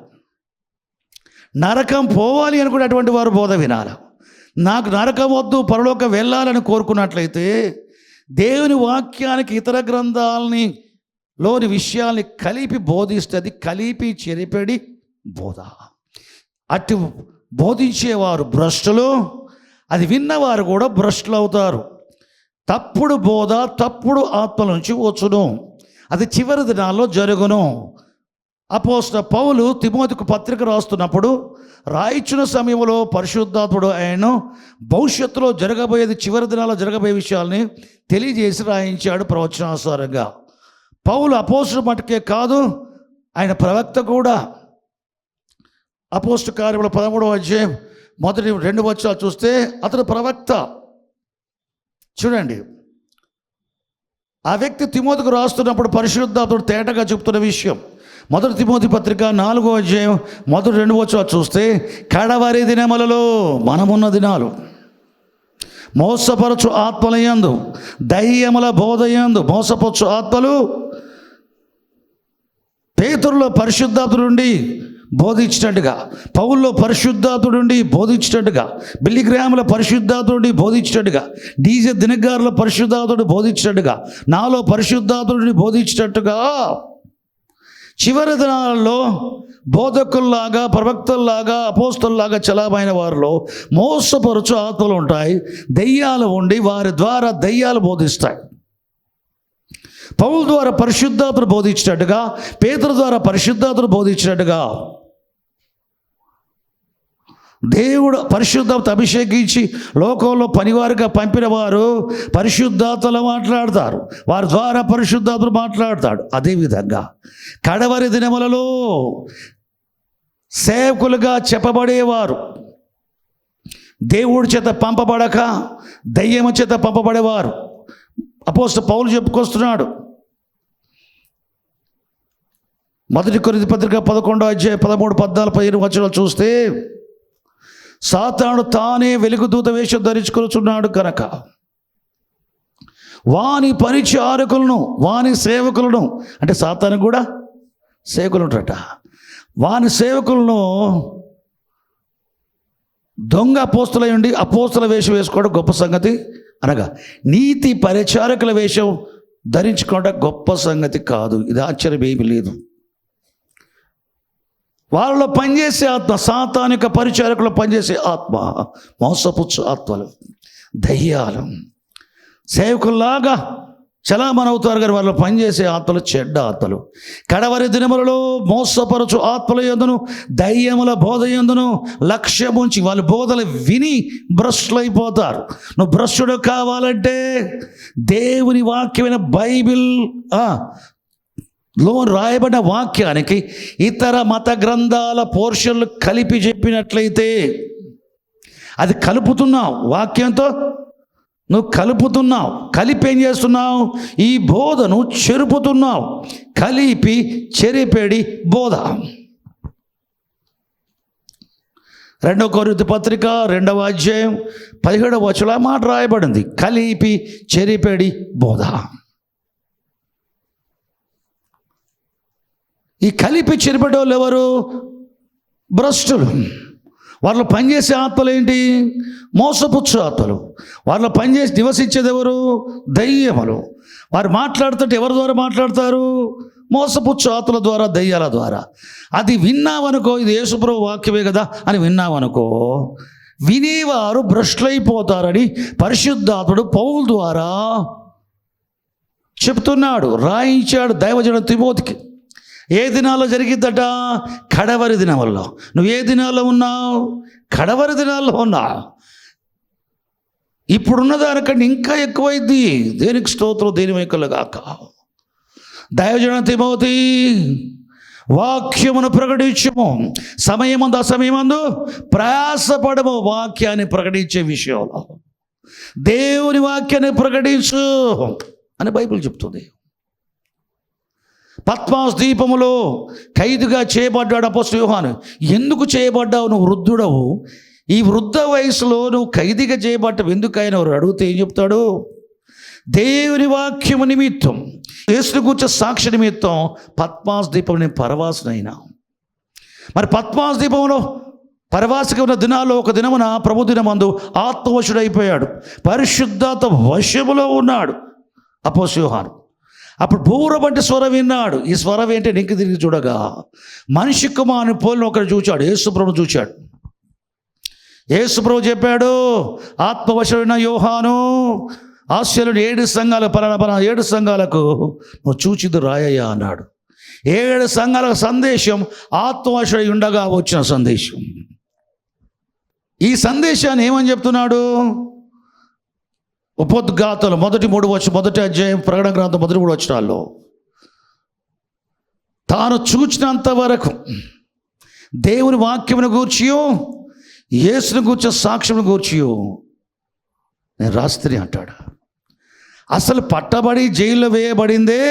నరకం పోవాలి అనుకుంటే అటువంటి వారు బోధ వినాలి. నాకు నరకం వద్దు, పరలోకం వెళ్ళాలని కోరుకున్నట్లయితే దేవుని వాక్యానికి ఇతర గ్రంథాలని లోని విషయాల్ని కలిపి బోధిస్తే అది కలిపి చెరిపెడి బోధ. అటు బోధించేవారు భ్రష్టులు, అది విన్నవారు కూడా భ్రష్టులు అవుతారు. తప్పుడు బోధ తప్పుడు ఆత్మల నుంచి వచ్చును. అది చివరి దినాల్లో జరుగును. అపోస్తలుడైన పౌలు తిమోతికి పత్రిక రాస్తున్నప్పుడు రాయించిన సమయంలో పరిశుద్ధాత్ముడు ఆయన భవిష్యత్తులో జరగబోయేది, చివరి దినాల్లో జరగబోయే విషయాల్ని తెలియజేసి రాయించాడు ప్రవచనానుసారంగా. పౌలు అపోస్తలుడు మటుకే కాదు, ఆయన ప్రవక్త కూడా. అపోస్తల కార్యములు 13వ అధ్యాయం మొదటి 2 వచనాలు చూస్తే అతడు ప్రవక్త. చూడండి, ఆ వ్యక్తి తిమోతికి రాస్తున్నప్పుడు పరిశుద్ధాత్ముడు తేటగా చెప్తున్న విషయం. మొదటి తిమోతి పత్రిక 4వ అధ్యాయం మొదటి 2 వచనాలు చూస్తే, కడవరి దినములలో మనమున్న దినాలు, మోసపరచు ఆత్మలయందు దయ్యముల బోధయందు మోసపరచు ఆత్మలు, పేతురులో పరిశుద్ధాత్ముడు నుండి బోధించినట్టుగా, పౌల్లో పరిశుద్ధాత్ముడు నుండి బోధించినట్టుగా, బిల్లీ గ్రాముల పరిశుద్ధాత్ముడి బోధించినట్టుగా, డీజే దినగారుల పరిశుద్ధాత్ముడు బోధించినట్టుగా, నాలో పరిశుద్ధాత్ముడిని బోధించినట్టుగా చివరి దినాలలో బోధకుల్లాగా, ప్రవక్తల్లాగా, అపోస్తలులాగా చలామైన వారిలో మోసపరుచు ఆత్మలు ఉంటాయి. దెయ్యాలు ఉండి వారి ద్వారా దెయ్యాలు బోధిస్తాయి. పౌలు ద్వారా పరిశుద్ధాత్ముడు బోధించినట్టుగా, పేతురు ద్వారా పరిశుద్ధాత్ముడు బోధించినట్టుగా దేవుడు పరిశుద్ధాత్మతో అభిషేకించి లోకంలో పనివారుగా పంపిన వారు పరిశుద్ధాత్మలో మాట్లాడతారు, వారి ద్వారా పరిశుద్ధాత్ముడు మాట్లాడతాడు. అదేవిధంగా కడవరి దినములలో సేవకులుగా చెప్పబడేవారు, దేవుడి చేత పంపబడక దయ్యము చేత పంపబడేవారు. అపోస్తలుడు పౌలు చెప్పుకొస్తున్నాడు. మొదటి కొరింథీ పత్రిక 11వ అధ్యాయం 13, 14, 15 వచనాలు చూస్తే, సాతాను తానే వెలుగుదూత వేషం ధరించుకొనుచున్నాడు కనుక వాని పరిచారకులను, వాని సేవకులను, అంటే సాతాను కూడా సేవకులు ఉంటారట, వాని సేవకులను దొంగ అపోస్తలులై ఉండి అపోస్తల వేషం వేసుకోవడం గొప్ప సంగతి, అనగా నీతి పరిచారకుల వేషం ధరించుకోవడం గొప్ప సంగతి కాదు. ఇది ఆశ్చర్యం ఏమీ లేదు. వాళ్ళలో పనిచేసే ఆత్మ, సాతానిక పరిచారకులు పనిచేసే ఆత్మ, మోసపుచ్చు ఆత్మలు, దయ్యాలు. సేవకుల్లాగా చలామణి అవుతారు కానీ వాళ్ళు పనిచేసే ఆత్మలు చెడ్డ ఆత్మలు. కడవరి దినములలో మోసపరచు ఆత్మల యందును దయ్యముల బోధ యందును లక్ష్యముంచి వాళ్ళు బోధలు విని భ్రష్టులైపోతారు. నువ్వు భ్రష్టుడు కావాలంటే దేవుని వాక్యమైన బైబిల్ లో రాయబడిన వాక్యానికి ఇతర మత గ్రంథాల పోర్షన్లు కలిపి చెప్పినట్లయితే, అది కలుపుతున్నావు, వాక్యంతో నువ్వు కలుపుతున్నావు. కలిపి ఏం చేస్తున్నావు? ఈ బోధను చెరుపుతున్నావు. కలిపి చెరిపెడి బోధ. 2 కొరింథీ పత్రిక 2వ అధ్యాయం 17వ వచనంలో మాట రాయబడింది, కలిపి చెరిపెడి బోధ. ఈ కలిపి చెరిపేటోళ్ళు ఎవరు? భ్రష్టులు. వాళ్ళు పనిచేసే ఆత్మలు ఏంటి? మోసపుచ్చు ఆత్మలు. వాళ్ళు పనిచేసి నివసించేది ఎవరు? దయ్యములు. వారు మాట్లాడుతుంటే ఎవరి ద్వారా మాట్లాడతారు? మోసపుచ్చు ఆత్మల ద్వారా, దయ్యాల ద్వారా. అది విన్నావనుకో, ఇది యేసుప్రభు వాక్యమే కదా అని విన్నావనుకో, వినేవారు భ్రష్టులైపోతారని పరిశుద్ధాత్ముడు పౌలు ద్వారా చెప్తున్నాడు, రాయించాడు దైవజనుడు తిమోతికి. ఏ దినాల్లో జరిగిద్దట? కడవరి దినముల్లో. నువ్వు ఏ దినాల్లో ఉన్నావు? కడవరి దినాల్లో ఉన్నావు. ఇప్పుడున్న దానికంటే ఇంకా ఎక్కువైంది. దేనికి స్తోత్రం, దేని వైకలుగాక. దైవజనుడు తిమోతి, వాక్యమును ప్రకటించము, సమయమందు అసమయమందు ప్రయాసపడము. వాక్యాన్ని ప్రకటించే విషయంలో దేవుని వాక్యాన్ని ప్రకటించు అని బైబిల్ చెప్తుంది. పద్మాస్ ద్వీపములో ఖైదుగా చేయబడ్డాడు అపోస్తలుడు యోహాను. ఎందుకు చేయబడ్డావు? నువ్వు వృద్ధుడవు, ఈ వృద్ధ వయసులో నువ్వు ఖైదీగా చేయబడ్డావు ఎందుకైనా అడిగితే ఏం చెప్తాడు? దేవుని వాక్యము నిమిత్తం, యేసుని గూర్చి సాక్షి నిమిత్తం పద్మాస్ ద్వీపం నేను పరవాసునైనా. మరి పద్మాస్ ద్వీపంలో పరవాసిగా ఉన్న దినాల్లో ఒక దినమున ప్రభు దినమందు ఆత్మవశుడైపోయాడు, పరిశుద్ధాత్మ వశములో ఉన్నాడు అపోస్తలుడు యోహాను. అప్పుడు బూరబంటి స్వరం విన్నాడు. ఈ స్వరం ఏంటి? నెక్కి తిరిగి చూడగా మనిషి కుమారుని పోలిన ఒకరు చూచాడు. యేసుప్రభుని చూచాడు. యేసుప్రభు చెప్పాడు, ఆత్మవశుడైన యోహాను, ఆసియాలోని 7 సంఘాలు, పలానా 7 సంఘాలకు నువ్వు చూచిదు రాయ్యా అన్నాడు. 7 సంఘాలకు సందేశం ఆత్మవశుడై ఉండగా వచ్చిన సందేశం. ఈ సందేశాన్ని ఏమని చెప్తున్నాడు? ఉపోద్ఘాతలు మొదటి అధ్యాయం, ప్రకటన గ్రంథం మొదటి 3 వచనాల్లో తాను చూచినంత వరకు దేవుని వాక్యమును గూర్చియో యేసుని గూర్చిన సాక్ష్యమును గూర్చియో నేను రాస్త్రి అంటాడు. అసలు పట్టబడి జైల్లో వేయబడిందే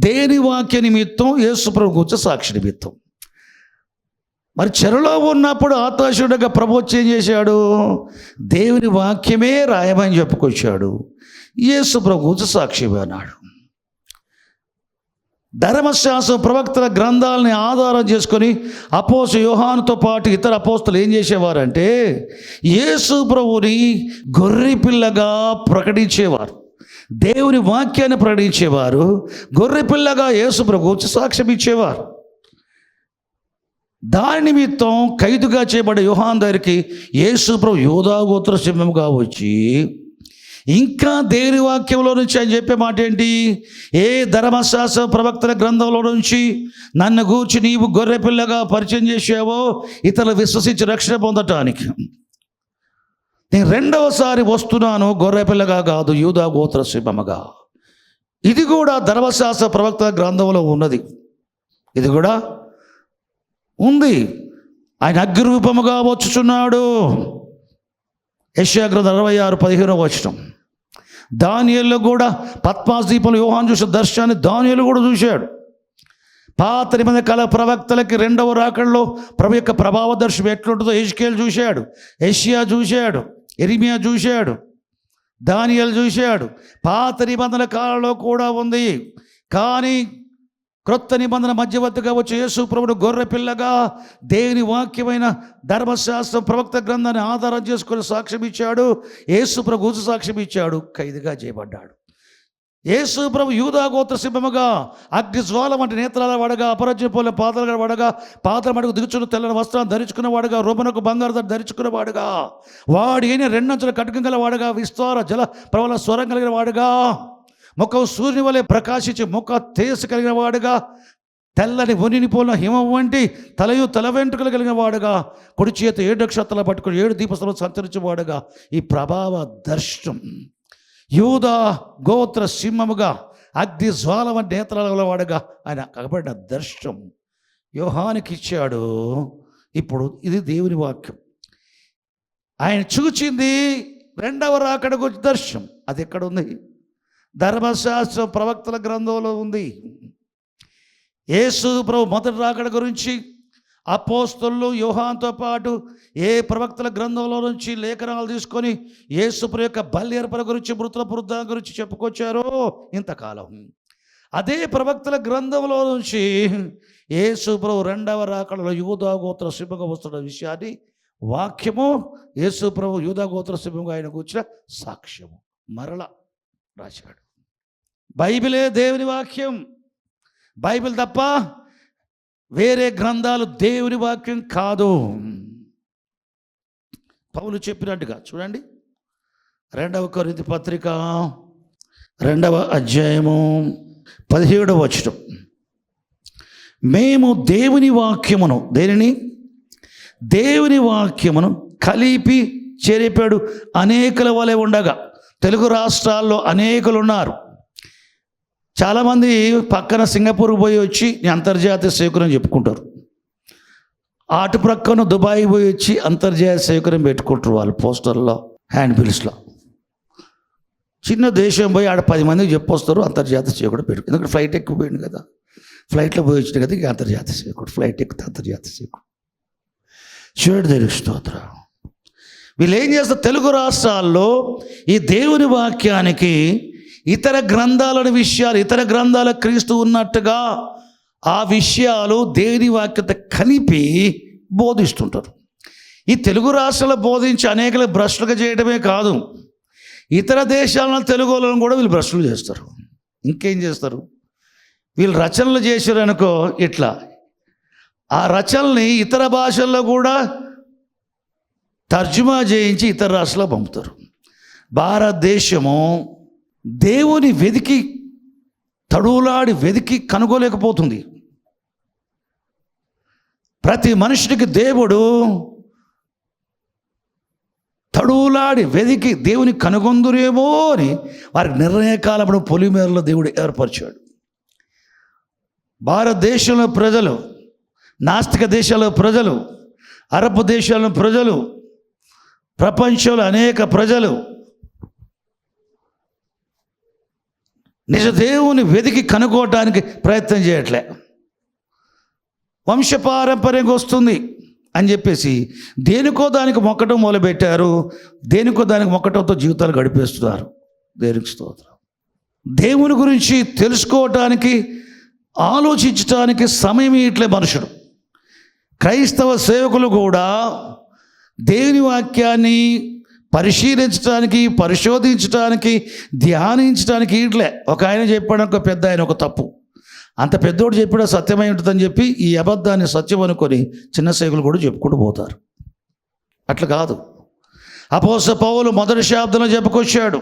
దేని వాక్య నిమిత్తం? యేసుప్రభు గూర్చిన సాక్షి నిమిత్తం. మరి చెరలో ఉన్నప్పుడు ఆత్మవశుడిగా ప్రభు ఏం చేశాడు? దేవుని వాక్యమే రాయమని చెప్పుకొచ్చాడు. యేసుప్రభు గూర్చి సాక్షి అన్నాడు. ధర్మశాస్త్ర ప్రవక్తల గ్రంథాలని ఆధారం చేసుకొని అపోస్తలుడు యోహానుతో పాటు ఇతర అపోస్తలులు ఏం చేసేవారంటే యేసు ప్రభుని గొర్రె పిల్లగా ప్రకటించేవారు, దేవుని వాక్యాన్ని ప్రకటించేవారు, గొర్రె పిల్లగా యేసు ప్రభు గూర్చి సాక్ష్యం ఇచ్చేవారు. దాని నిమిత్తం ఖైదుగా చేయబడ్డ యోహాను దగ్గరికి యేసు ప్రభు యూదా గోత్ర సింహముగా వచ్చి ఇంకా దేవుని వాక్యంలో నుంచి ఆయన చెప్పే మాట ఏంటి? ఏ ధర్మశాస్త్ర ప్రవక్తల గ్రంథంలో నుంచి నన్ను గూర్చి నీవు గొర్రె పిల్లగా పరిచయం చేసావో ఇతరులు విశ్వసించి రక్షణ పొందటానికి నేను రెండవసారి వస్తున్నాను, గొర్రె పిల్లగా కాదు, యూదా గోత్ర సింహముగా. ఇది కూడా ధర్మశాస్త్ర ప్రవక్తల గ్రంథంలో ఉన్నది. ఇది కూడా ఉంది. ఆయన అగ్నిరూపముగా వచ్చుచున్నాడు. యెషయా గ్రంథం 66:15 వచనం. దానియేలు కూడా పద్మాస్ ద్వీపంలో యోహాను చూసిన దర్శనాన్ని దానియేలు కూడా చూశాడు. పాత నిబంధన కాల ప్రవక్తలకి రెండవ రాకడలో ప్రభు యొక్క ప్రభావ దర్శనం ఎట్లుంటుందో యెహెజ్కేలు చూశాడు, యెషయా చూశాడు, యెరెమీయా చూశాడు, దానియేలు చూశాడు. పాత నిబంధన కాలంలో కూడా ఉంది. కానీ క్రొత్త నిబంధన మధ్యవర్తిగా వచ్చే యేసు ప్రభువును గొర్రె పిల్లగా దేవుని వాక్యమైన ధర్మశాస్త్రం ప్రవక్త గ్రంథాన్ని ఆధారం చేసుకొని సాక్ష్యం ఇచ్చాడు. యేసు ప్రభు సాక్ష్యం ఇచ్చాడు, ఖైదుగా చేయబడ్డాడు. యేసు ప్రభు యూదా గోత్ర సింహముగా అగ్ని జ్వాల వంటి నేత్రాల వాడగా, అపరాజ్య పోలే పాత్రల వాడగా, పాత్ర మటుకు దిగుచున్న తెల్లని వస్త్రాన్ని ధరించుకున్న వాడుగా, రొమనకు బంగారు ధరించుకున్న వాడుగా, వాడి అయిన 2 అంచుల ఖడ్గం గల వాడుగా, విస్తార జల ప్రబల స్వరం కలిగిన వాడుగా, ముఖం సూర్యుని వలె ప్రకాశించి ముఖ తేజస్సు కలిగిన వాడుగా, తెల్లని ఉనిని పోలిన హిమం వంటి తల వెంట్రుకలు కలిగిన వాడుగా, కుడి చేత 7 నక్షత్రాలు పట్టుకుని 7 దీపస్థలంలో సంచరించేవాడుగా, ఈ ప్రభావ దర్శనం యూదా గోత్ర సింహముగా అగ్ని జ్వాల వంటి నేత్రాల వాడుగా ఆయన కనబడిన దర్శనం యోహానుకి ఇచ్చాడు. ఇప్పుడు ఇది దేవుని వాక్యం. ఆయన చూచింది రెండవ రాకడ గురించి దర్శనం. అది ఎక్కడ ఉంది? ధర్మశాస్త్ర ప్రవక్తల గ్రంథంలో ఉంది. యేసు ప్రభు మొదటి రాకడ గురించి అపోస్తలులు యోహానుతో పాటు ఏ ప్రవక్తల గ్రంథంలో నుంచి లేఖనాలు తీసుకొని యేసు ప్రభు యొక్క బలి అర్పణ గురించి, మృతుల పునరుద్ధరణ గురించి చెప్పుకొచ్చారో ఇంతకాలం అదే ప్రవక్తల గ్రంథంలో నుంచి యేసు ప్రభు రెండవ రాకడలో యూదా గోత్ర సింహంగా వస్తున్న విషయాన్ని వాక్యము, యేసు ప్రభు యూదా గోత్ర సింహంగా ఆయన కూర్చిన సాక్ష్యము మరలా రాశాడు. బైబిలే దేవుని వాక్యం. బైబిల్ తప్ప వేరే గ్రంథాలు దేవుని వాక్యం కాదు. పౌలు చెప్పినట్టుగా చూడండి, 2 కొరింథీ పత్రిక 2వ అధ్యాయము 17వ వచనం. మేము దేవుని వాక్యమును, దేవుని వాక్యమును కలిపి చెరిపాడు అనేకుల వలె ఉండగా. తెలుగు రాష్ట్రాల్లో అనేకులు ఉన్నారు. చాలామంది పక్కన సింగపూర్కి పోయి వచ్చి అంతర్జాతీయ సేవకుని చెప్పుకుంటారు. అటు ప్రక్కన దుబాయ్ పోయి వచ్చి అంతర్జాతీయ సేవకుని పెట్టుకుంటారు వాళ్ళు పోస్టర్లో, హ్యాండ్ బిల్స్లో. చిన్న దేశం పోయి ఆడ 10 మందికి చెప్పొస్తారు అంతర్జాతీయ సేవకుడు పెట్టుకు. ఎందుకంటే ఫ్లైట్ ఎక్కిపోయింది కదా, ఫ్లైట్లో పోయి వచ్చిన కదా ఇక అంతర్జాతీయ సేవకుడు, ఫ్లైట్ ఎక్కితే అంతర్జాతీయ సేవకుడు. చూడు దేవుని స్తోత్రం. వీళ్ళు ఏం చేస్తారు, తెలుగు రాష్ట్రాల్లో ఈ దేవుని వాక్యానికి ఇతర గ్రంథాలని విషయాలు, ఇతర గ్రంథాల క్రీస్తు ఉన్నట్టుగా ఆ విషయాలు దేవుని వాక్యత కలిపి బోధిస్తుంటారు. ఈ తెలుగు రాష్ట్రాల్లో బోధించి అనేకలు భ్రష్టులుగా చేయడమే కాదు, ఇతర దేశాల తెలుగు వాళ్ళను కూడా వీళ్ళు భ్రష్టులు చేస్తారు. ఇంకేం చేస్తారు, వీళ్ళు రచనలు చేశారనుకో ఇట్లా, ఆ రచనల్ని ఇతర భాషల్లో కూడా తర్జుమా చేయించి ఇతర రాష్ట్రాల్లో పంపుతారు. భారతదేశము దేవుని వెతికి తడువులాడి వెతికి కనుగోలేకపోతుంది. ప్రతి మనుషుడికి దేవుడు తడువులాడి వెతికి దేవుని కనుగొందురేమో అని వారికి నిర్ణయకాలప్పుడు పొలిమేరలో దేవుడు ఏర్పరిచాడు. భారతదేశంలో ప్రజలు, నాస్తిక దేశాల ప్రజలు, అరబ్ దేశాల ప్రజలు, ప్రపంచంలో అనేక ప్రజలు నిజ దేవుని వెతికి కనుక్కోవటానికి ప్రయత్నం చేయట్లే. వంశపారంపర్యంగా వస్తుంది అని చెప్పేసి దేనికో దానికి మొక్కటం మొదలుపెట్టారు. దేనికో దానికి మొక్కటంతో జీవితాలు గడిపేస్తున్నారు. దేవునికి స్తోత్రం. దేవుని గురించి తెలుసుకోవటానికి, ఆలోచించటానికి సమయం ఇట్లే మనుషుడు. క్రైస్తవ సేవకులు కూడా దేవుని వాక్యాన్ని పరిశీలించడానికి, పరిశోధించడానికి, ధ్యానించడానికి ఇట్లే. ఒక ఆయన చెప్పాడు, ఒక పెద్ద ఆయన ఒక తప్పు, అంత పెద్దోడు చెప్పాడు సత్యమై ఉంటుందని చెప్పి ఈ అబద్ధాన్ని సత్యం అనుకొని చిన్న సేవకులు కూడా చెప్పుకుంటూ పోతారు. అట్లా కాదు. అపోస్తలుడైన పౌలు మొదటి శతాబ్దంలో చెప్పుకొచ్చాడు.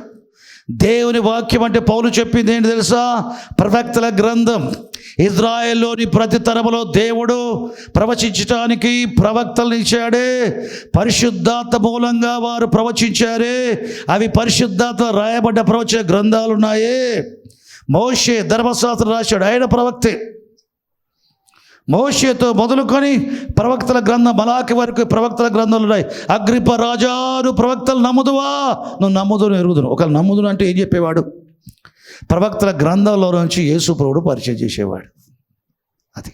దేవుని వాక్యం అంటే పౌలు చెప్పింది ఏంటి తెలుసా? ప్రవక్తల గ్రంథం. ఇజ్రాయెల్లోని ప్రతి తరములో దేవుడు ప్రవచించటానికి ప్రవక్తలను ఇచ్చాడే. పరిశుద్ధాత్మ మూలంగా వారు ప్రవచించారే. అవి పరిశుద్ధాత్మ రాయబడ్డ ప్రవచన గ్రంథాలు ఉన్నాయే. మోషే ధర్మశాస్త్రం రాశాడు, ఆయన ప్రవక్తే. మోషేతో మొదలుకొని ప్రవక్తల గ్రంథం మలాకి వరకు ప్రవక్తల గ్రంథాలు ఉన్నాయి. అగ్రిప్ప రాజా, నువ్వు ప్రవక్తలు నమ్ముదువా? నువ్వు నమ్ముదును ఎరుగుదును. ఒకళ్ళు నమ్ముదును అంటే ఏం చెప్పేవాడు? ప్రవక్తల గ్రంథంలో నుంచి యేసు ప్రభువును పరిచయం చేసేవాడు. అది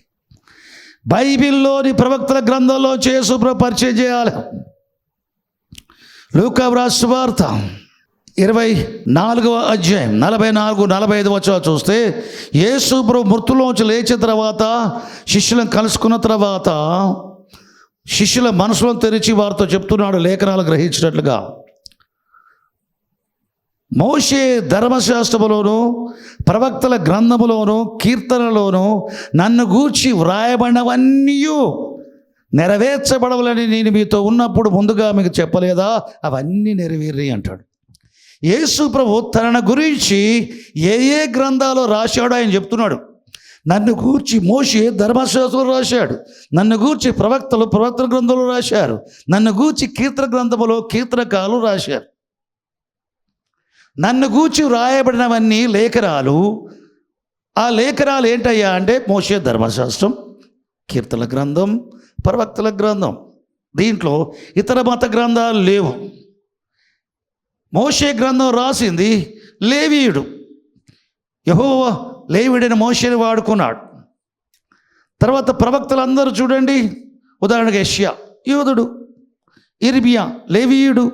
బైబిల్లోని ప్రవక్తల గ్రంథంలో యేసు ప్రభు పరిచయం చేయాలి. లూకా వ్రాసిన సువార్త 24వ అధ్యాయం 44-45 వచనాలు చూస్తే, యేసు ప్రభు మృతుల్లోంచి లేచిన తర్వాత శిష్యులను కలుసుకున్న తర్వాత శిష్యుల మనసులను తెరిచి వారితో చెప్తున్నాడు లేఖనాలు గ్రహించినట్లుగా. మోషే ధర్మశాస్త్రములోను ప్రవక్తల గ్రంథములోను కీర్తనలోను నన్ను గూర్చి వ్రాయబడినవన్నీ నెరవేర్చబడవలని నేను మీతో ఉన్నప్పుడు ముందుగా మీకు చెప్పలేదా? అవన్నీ నెరవేరి అంటాడు. యేసు ప్రభు తన గురించి ఏ ఏ గ్రంథాలు రాశాడో ఆయన చెప్తున్నాడు. నన్ను గూర్చి మోషే ధర్మశాస్త్రం రాశాడు, నన్ను గూర్చి ప్రవక్తల గ్రంథంలో రాశారు, నన్ను గూర్చి కీర్తన గ్రంథములో కీర్తనకాలు రాశారు. నన్ను గూర్చి వ్రాయబడినవన్నీ లేఖనాలు. ఆ లేఖనాలు ఏంటయ్యా అంటే మోషే ధర్మశాస్త్రం, కీర్తన గ్రంథం, ప్రవక్తల గ్రంథం. దీంట్లో ఇతర మత గ్రంథాలు లేవు. మోషే గ్రంథం రాసింది లేవీయుడు. యెహోవా లేవీయుడైన మోషేని వాడుకున్నాడు. తర్వాత ప్రవక్తలందరూ చూడండి, ఉదాహరణగా యెషయా యూదుడు, ఇర్మియా లేవీయుడు,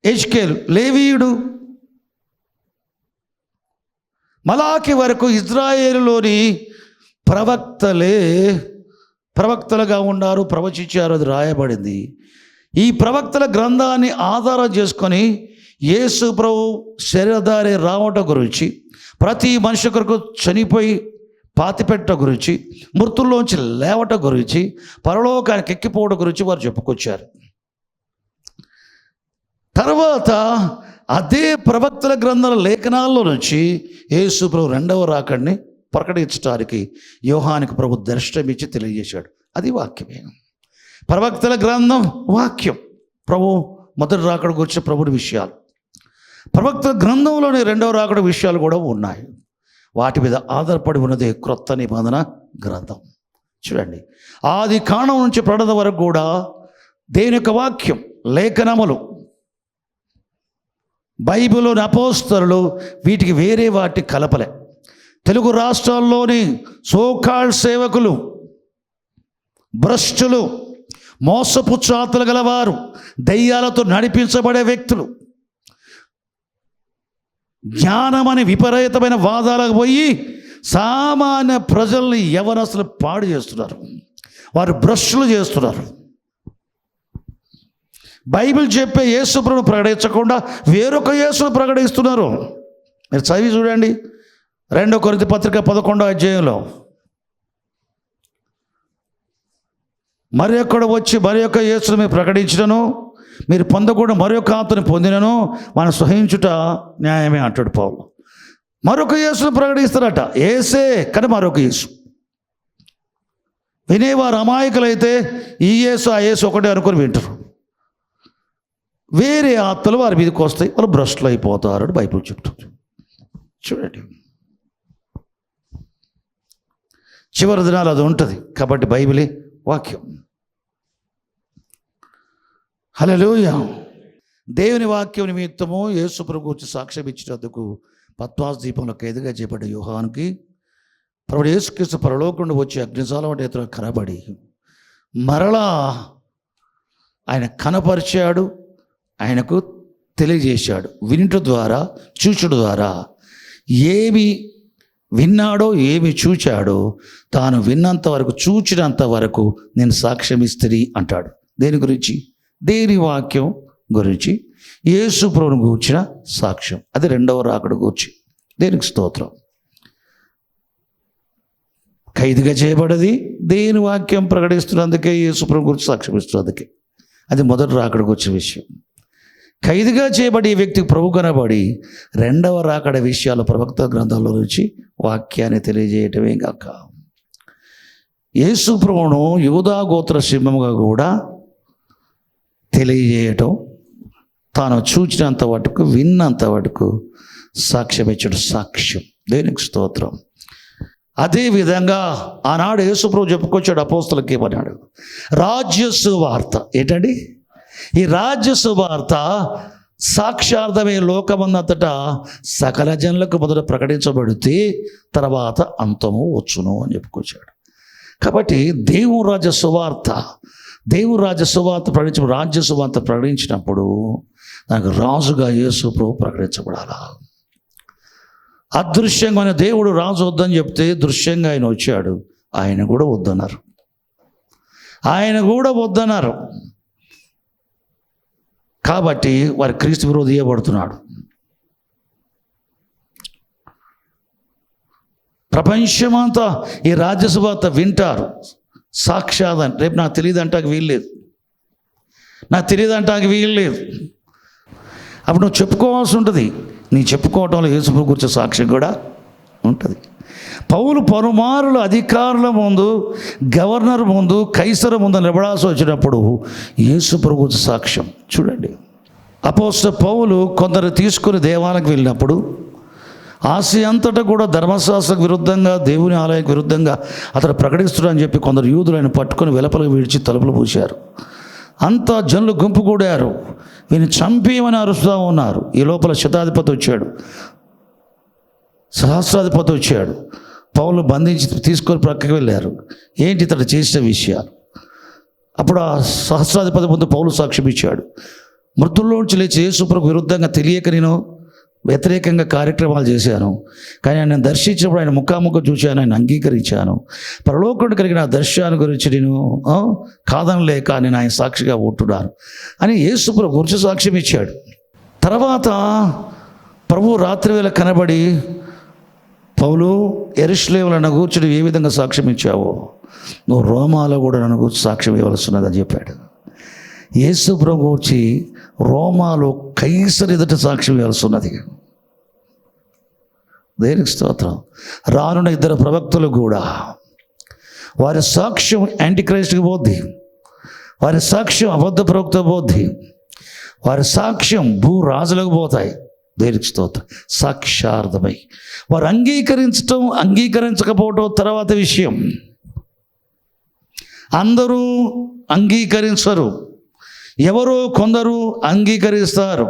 యెజ్కేలు లేవీయుడు. మలాకి వరకు ఇజ్రాయేలులోని ప్రవక్తలుగా ఉన్నారు, ప్రవచించారు, అది రాయబడింది. ఈ ప్రవక్తల గ్రంథాన్ని ఆధారం చేసుకొని యేసు ప్రభు శరీరధారి రావటం గురించి, ప్రతి మనిషి కొరకు చనిపోయి పాతిపెట్ట గురించి, మృతుల్లోంచి లేవటం గురించి, పరలోకానికి ఎక్కిపోవడం గురించి వారు చెప్పుకొచ్చారు. తర్వాత అదే ప్రవక్తల గ్రంథాల లేఖనాల్లో నుంచి యేసు ప్రభు రెండవ రాకడిని ప్రకటించడానికి యోహానికి ప్రభు దర్శనమిచ్చి తెలియజేశాడు. అది వాక్యమే. ప్రవక్తల గ్రంథం వాక్యం, ప్రభు మొదటి రాకడ గురించి ప్రభుని విషయాలు. ప్రవక్తల గ్రంథంలోని రెండవ రాకడ విషయాలు కూడా ఉన్నాయి. వాటి మీద ఆధారపడి ఉన్నదే క్రొత్త నిబంధన గ్రంథం. చూడండి, ఆది కాండం నుంచి ప్రకటన వరకు కూడా దేవుని యొక్క వాక్యం, లేఖనములు, బైబిల్లోని అపోస్తలులు వీటికి వేరే వాటి కలపలే. తెలుగు రాష్ట్రాల్లోని సోకాల్ సేవకులు, భ్రష్టులు, మోసపు చాతులు గలవారు, దయ్యాలతో నడిపించబడే వ్యక్తులు, జ్ఞానమని విపరీతమైన వాదాలకు పోయి సామాన్య ప్రజల్ని యవనస్తులు పాడు చేస్తున్నారు. వారు భ్రష్టులు చేస్తున్నారు. బైబిల్ చెప్పే యేసుప్రభును ప్రకటించకుండా వేరొక యేసును ప్రకటిస్తున్నారు. మీరు చదివి చూడండి, 2 కొరింథీ పత్రిక 11వ అధ్యాయంలో, మరి ఒక్కడు వచ్చి మరి యొక్క యేసును మీరు ప్రకటించినను, మీరు పొందకుండా మరొక ఆత్మని పొందినను మనం సహించుట న్యాయమే అంటాడు పౌలు. మరొక యేసును ప్రకటిస్తారట, యేసే కానీ మరొక యేసు. వినేవారు అమాయకులైతే ఈ యేసు ఆ యేసు ఒకటే అనుకుని వింటారు. వేరే ఆత్మలు వారి మీదకి వస్తాయి, వాళ్ళు భ్రష్టులు అయిపోతారు అని బైబిల్ చెప్తుంది. చూడండి, చివరి దినాలు అది ఉంటుంది. కాబట్టి బైబిలే వాక్యం. హల్లెలూయా. దేవుని వాక్యం నిమిత్తము యేసు ప్రభు గురించి సాక్ష్యం ఇచ్చినందుకు పత్మాస్ దీపంలో ఖైదుగా చేపడ్డ యోహానుకి ప్రభువు యేసుక్రీస్తు పరలోకం నుండి వచ్చి అగ్నిజాలం వంటి ఎత్తున కనబడి మరలా ఆయన కనపరిచాడు, ఆయనకు తెలియజేశాడు. వినుట ద్వారా, చూచుట ద్వారా ఏమి విన్నాడో, ఏమి చూచాడో, తాను విన్నంత వరకు, చూచినంత వరకు నేను సాక్ష్యం ఇస్తుంది అంటాడు. దేని గురించి? దేని వాక్యం గురించి, యేసు ప్రభువును గూర్చిన సాక్ష్యం. అది రెండవ రాకడ గూర్చి. దేనికి స్తోత్రం. ఖైదుగా చేయబడది దేని వాక్యం ప్రకటిస్తున్నందుకే, యేసు ప్రభు గురించి సాక్ష్యం ఇస్తున్నందుకే. అది మొదటి రాకడ గూర్చిన విషయం. ఖైదుగా చేయబడి ఈ వ్యక్తికి ప్రభు కనబడి రెండవ రాకడ విషయాలు ప్రవక్త గ్రంథాల్లో నుంచి వాక్యాన్ని తెలియజేయటమే కాక, యేసు ప్రభువును యూదా గోత్ర సింహముగా కూడా తెలియజేయటం, తాను చూచినంత వరకు, విన్నంత వరకు సాక్ష్యం ఇచ్చడం. సాక్ష్యం. దేనికి స్తోత్రం. అదేవిధంగా ఆనాడు యేసు ప్రభు చెప్పుకొచ్చాడు అపోస్తలకి ఏమన్నాడు? రాజ్య సువార్త. ఏంటండి ఈ రాజ్య సువార్త? సాక్షార్థమే లోకమందంతటా సకల జనులకు మొదట ప్రకటించబడితే తర్వాత అంతము వచ్చును అని చెప్పుకొచ్చాడు. కాబట్టి దేవుని రాజ్య సువార్త, దేవుని రాజ్య సువార్త ప్రకటించబడి, రాజ్య సువార్త ప్రకటించినప్పుడు నాకు రాజుగా యేసు ప్రభు ప్రకటించబడాలా. అదృశ్యంగా దేవుడు రాజు వద్దని చెప్తే దృశ్యంగా ఆయన వచ్చాడు. ఆయన కూడా వద్దన్నారు. కాబట్టి వారి క్రీస్తు విరోధి చేయబడుతున్నాడు. ప్రపంచమంతా ఈ రాజ్య సువార్త వింటారు. సాక్షాత్ రేపు నాకు తెలియదు అంటానికి వీల్లేదు, అప్పుడు నువ్వు చెప్పుకోవాల్సి ఉంటుంది. నీ చెప్పుకోవటంలో యేసు ప్రభు గురించి సాక్ష్యం కూడా ఉంటుంది. పౌలు పలుమారులు అధికారుల ముందు, గవర్నర్ ముందు, కైసరు ముందు నిలబడాల్సి వచ్చినప్పుడు యేసు ప్రభు గురించి సాక్ష్యం చూడండి. అపోస్తలుడైన పౌలు కొందరు తీసుకుని దేవాలయానికి వెళ్ళినప్పుడు ఆసియా అంతటా కూడా ధర్మశాస్త్రకు విరుద్ధంగా, దేవుని ఆలయానికి విరుద్ధంగా అతడు ప్రకటిస్తున్నాడని చెప్పి కొందరు యూదులు ఆయన పట్టుకొని వెలపలకు విడిచి తలుపులు పూశారు. అంతా జనులు గుంపు కూడారు. వీని చంపేయమని అరుస్తూ ఉన్నారు. ఈ లోపల శతాధిపతి వచ్చాడు, సహస్రాధిపతి వచ్చాడు. పౌలు బంధించి తీసుకొని ప్రక్కకి వెళ్ళారు. ఏంటి ఇతడు చేసిన విషయాలు? అప్పుడు ఆ సహస్రాధిపతి ముందు పౌలు సాక్ష్యం ఇచ్చాడు. మృతుల్లోంచి లేచి యేసు ప్రభువుకు విరుద్ధంగా తెలియక నేను వ్యతిరేకంగా కార్యక్రమాలు చేశాను, కానీ ఆయన దర్శించినప్పుడు ఆయన ముఖాముఖం చూశాను, ఆయన అంగీకరించాను. పరలోకుడు కలిగిన ఆ దర్శనాన్ని గురించి నేను కాదనలేక నేను ఆయన సాక్షిగా ఉంటున్నాను అని యేసు ప్రభు గురించి సాక్ష్యం ఇచ్చాడు. తర్వాత ప్రభు రాత్రి వేళ కనబడి, పౌలు, యెరూషలేములో నన్ను కూర్చుని ఏ విధంగా సాక్ష్యం ఇచ్చావో నువ్వు రోమాలో కూడా నన్ను కూర్చి సాక్ష్యం ఇవ్వాల్సినదని చెప్పాడు. యేసు ప్రభు వచ్చి రోమాలో కైసరు ఎదుట సాక్ష్యం ఇవ్వాల్సి ఉన్నది. దేనికి స్తోత్రం. రానున్న 2 ప్రవక్తలు కూడా వారి సాక్ష్యం యాంటిక్రైస్ట్కి పోద్ది, వారి సాక్ష్యం అబద్ధ ప్రవక్త పోద్ది, వారి సాక్ష్యం భూరాజులకు పోతాయి. దేనికి స్తోత్రం. సాక్షార్థమై వారు అంగీకరించటం అంగీకరించకపోవటం తర్వాత విషయం. అందరూ అంగీకరించరు, ఎవరో కొందరు అంగీకరిస్తారు.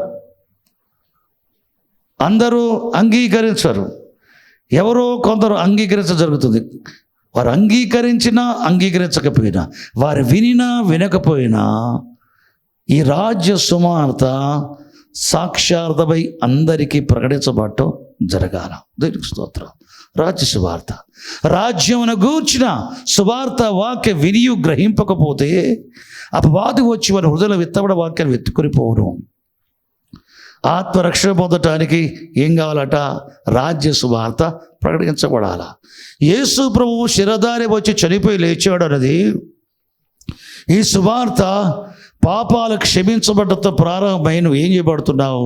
అందరూ అంగీకరించరు, ఎవరో కొందరు జరుగుతుంది. వారు అంగీకరించినా అంగీకరించకపోయినా, వారు వినినా వినకపోయినా ఈ రాజ్య సువార్త సాక్షార్థమై అందరికీ ప్రకటించబడటం జరగాల. దేవునికి స్తోత్రం. రాజ్య సువార్త, రాజ్యమును గూర్చిన సువార్త వాక్య వినియు గ్రహింపకపోతే అపవాది వచ్చి వారి హృదయంలో విత్తబడ వాక్యాన్ని వెతుకొని పోవడం. ఆత్మరక్షణ పొందటానికి ఏం కావాలట? రాజ్య సువార్త ప్రకటించబడాల. యేసు ప్రభువు శిరధారి వచ్చి చనిపోయి లేచాడు అన్నది ఈ సువార్త పాపాలు క్షమించబడ్డతో ప్రారంభమై నువ్వు ఏం చేయబడుతున్నావు?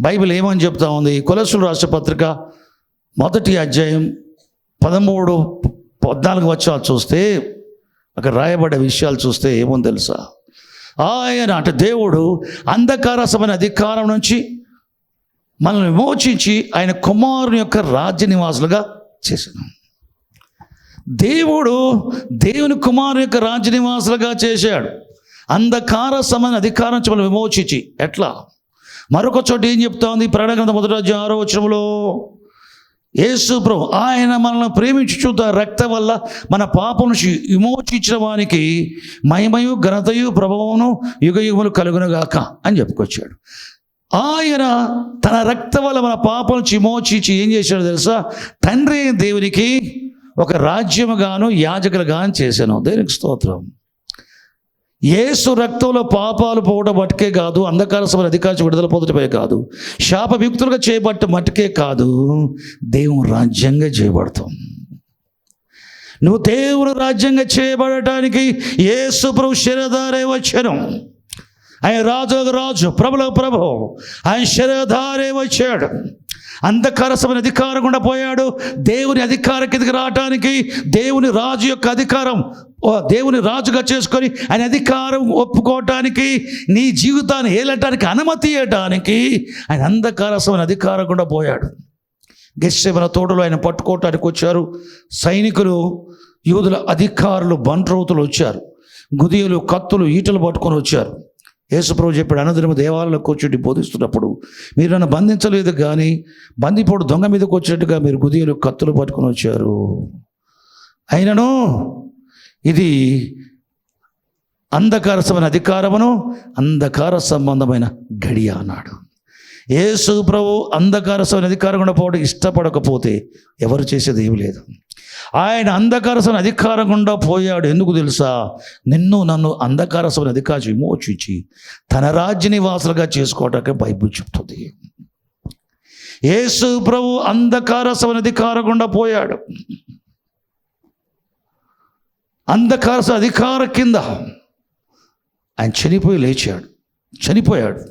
బైబిల్ ఏమని చెప్తా ఉంది? కొలస్సీయులకు రాసిన పత్రిక 1వ అధ్యాయం 13-14 వచనాలు చూస్తే అక్కడ రాయబడ్డ విషయాలు చూస్తే ఏముంది తెలుసా? ఆయన అంటే దేవుడు అంధకారసమైన అధికారం నుంచి మనల్ని విమోచించి ఆయన కుమారుని యొక్క రాజ్య నివాసులుగా చేశాను. దేవుడు దేవుని కుమారుని యొక్క రాజ్య నివాసులుగా చేశాడు. అంధకార సమైన అధికారం నుంచి మనం విమోచించి. ఎట్లా? మరొక చోట ఏం చెప్తా ఉంది? ప్రకటన గ్రంథం 1వ అధ్యాయం 6వ వచనంలో యేసు ప్రభు ఆయన మనల్ని ప్రేమించుచు రక్తం వల్ల మన పాపం నుంచి విమోచించిన వానికి మహిమయు ఘనతయు ప్రభావమును యుగయుగములు కలుగునుగాక అని చెప్పుకొచ్చాడు. ఆయన తన రక్తం వల్ల మన పాపం నుంచి విమోచించి ఏం చేశాడు తెలుసా? తండ్రి దేవునికి ఒక రాజ్యముగాను యాజకులుగాను చేశాను. దేవునికి స్తోత్రం. యేసు రక్తంలో పాపాలు పోవడం మట్టుకే కాదు, అంధకార సభ అధికారం విడుదల పొందటమే కాదు, శాప విముక్తులుగా చేయబట్ట మట్టుకే కాదు, దేవుని రాజ్యంగా చేయబడతాం. నువ్వు దేవుని రాజ్యంగా చేయబడటానికి యేసు ప్రభు శరీరధారే వచ్చాను. ఆయన రాజులకు రాజు, ప్రభులకు ప్రభు. ఆయన శరీరధారే వచ్చాడు. అంధకార సభని అధికారం గుండా పోయాడు. దేవుని అధికార కిందకి రావటానికి, దేవుని రాజు యొక్క అధికారం దేవుని రాజుగా చేసుకొని ఆయన అధికారం ఒప్పుకోవటానికి, నీ జీవితాన్ని ఏలటానికి అనుమతి ఇవ్వటానికి ఆయన అంధకార సభని అధికారం గుండా పోయాడు. గెత్సేమనే తోటలో ఆయన పట్టుకోవటానికి వచ్చారు సైనికులు, యూదుల అధికారులు, బంట్రౌతులు వచ్చారు. గుదియలు, కత్తులు, ఈటలు పట్టుకొని వచ్చారు. యేసుప్రభు చెప్పాడు, అనుదినము దేవాలయంలో కూర్చుండి బోధిస్తున్నప్పుడు మీరు నన్ను బంధించలేదు, కానీ బందిపోడు దొంగ మీదకి వచ్చినట్టుగా మీరు గుదియలు, కత్తులు పట్టుకొని వచ్చారు. అయినను ఇది అంధకార సమైన అధికారమును అంధకార సంబంధమైన గడియ అన్నాడు. యేసు ప్రభు అంధకార సమైన అధికారం కూడా పోవడం ఇష్టపడకపోతే ఎవరు చేసేది ఏమి లేదు. ఆయన అంధకార సమైన అధికారం గుండా పోయాడు. ఎందుకు తెలుసా? నిన్ను నన్ను అంధకార సమైన అధికారం విమోచించి తన రాజ్య నివాసులుగా చేసుకోవటానికి బైబిల్ చెప్తుంది. యేసు ప్రభు అంధకార సమైన అధికారం గుండా పోయాడు. అంధకార అధికార కింద ఆయన చనిపోయి లేచాడు. చనిపోయాడు.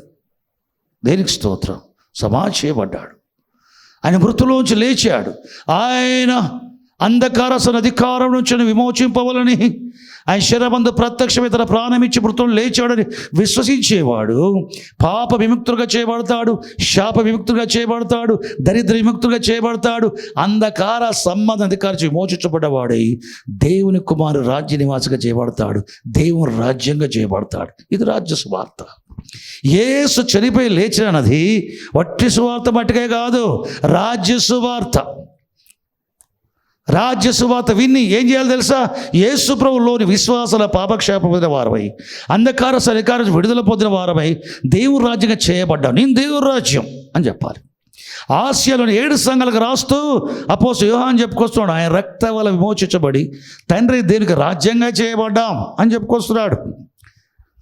దేనికి స్తోత్రం. సమాధి చేయబడ్డాడు. ఆయన మృతులోంచి లేచాడు. ఆయన అంధకార అధికారం నుంచి విమోచింపవాలని ఆయన శరీరమందు ప్రత్యక్షమే తన ప్రాణం ఇచ్చి మృతులు లేచాడని విశ్వసించేవాడు పాప విముక్తులుగా చేయబడతాడు, శాప విముక్తులుగా చేయబడతాడు, దరిద్ర విముక్తులుగా చేయబడతాడు. అంధకార సంబంధ అధికారం విమోచించబడ్డవాడై దేవుని కుమారు రాజ్య నివాసిగా చేయబడతాడు, దేవుని రాజ్యంగా చేయబడతాడు. ఇది రాజ్య సువార్త. యేసు చనిపోయి లేచినది వట్టి సువార్త మట్టుకే కాదు, రాజ్య సువార్త. రాజ్య సువార్త విని ఏం చేయాలి తెలుసా? యేసు ప్రభువులోని విశ్వాసాల పాపక్షేప పొందిన వారమై, అంధకార అధికారం విడుదల పొందిన వారమై దేవుని రాజ్యంగా చేయబడ్డావు. నేను దేవుని రాజ్యం అని చెప్పాలి. ఆసియాలోని 7 సంఘాలకు రాస్తూ అపోస్తలుడు యోహాను చెప్పుకొస్తున్నాడు, ఆయన రక్తం వల్ల విమోచించబడి తండ్రి దేవునికి రాజ్యంగా చేయబడ్డాం అని చెప్పుకొస్తున్నాడు.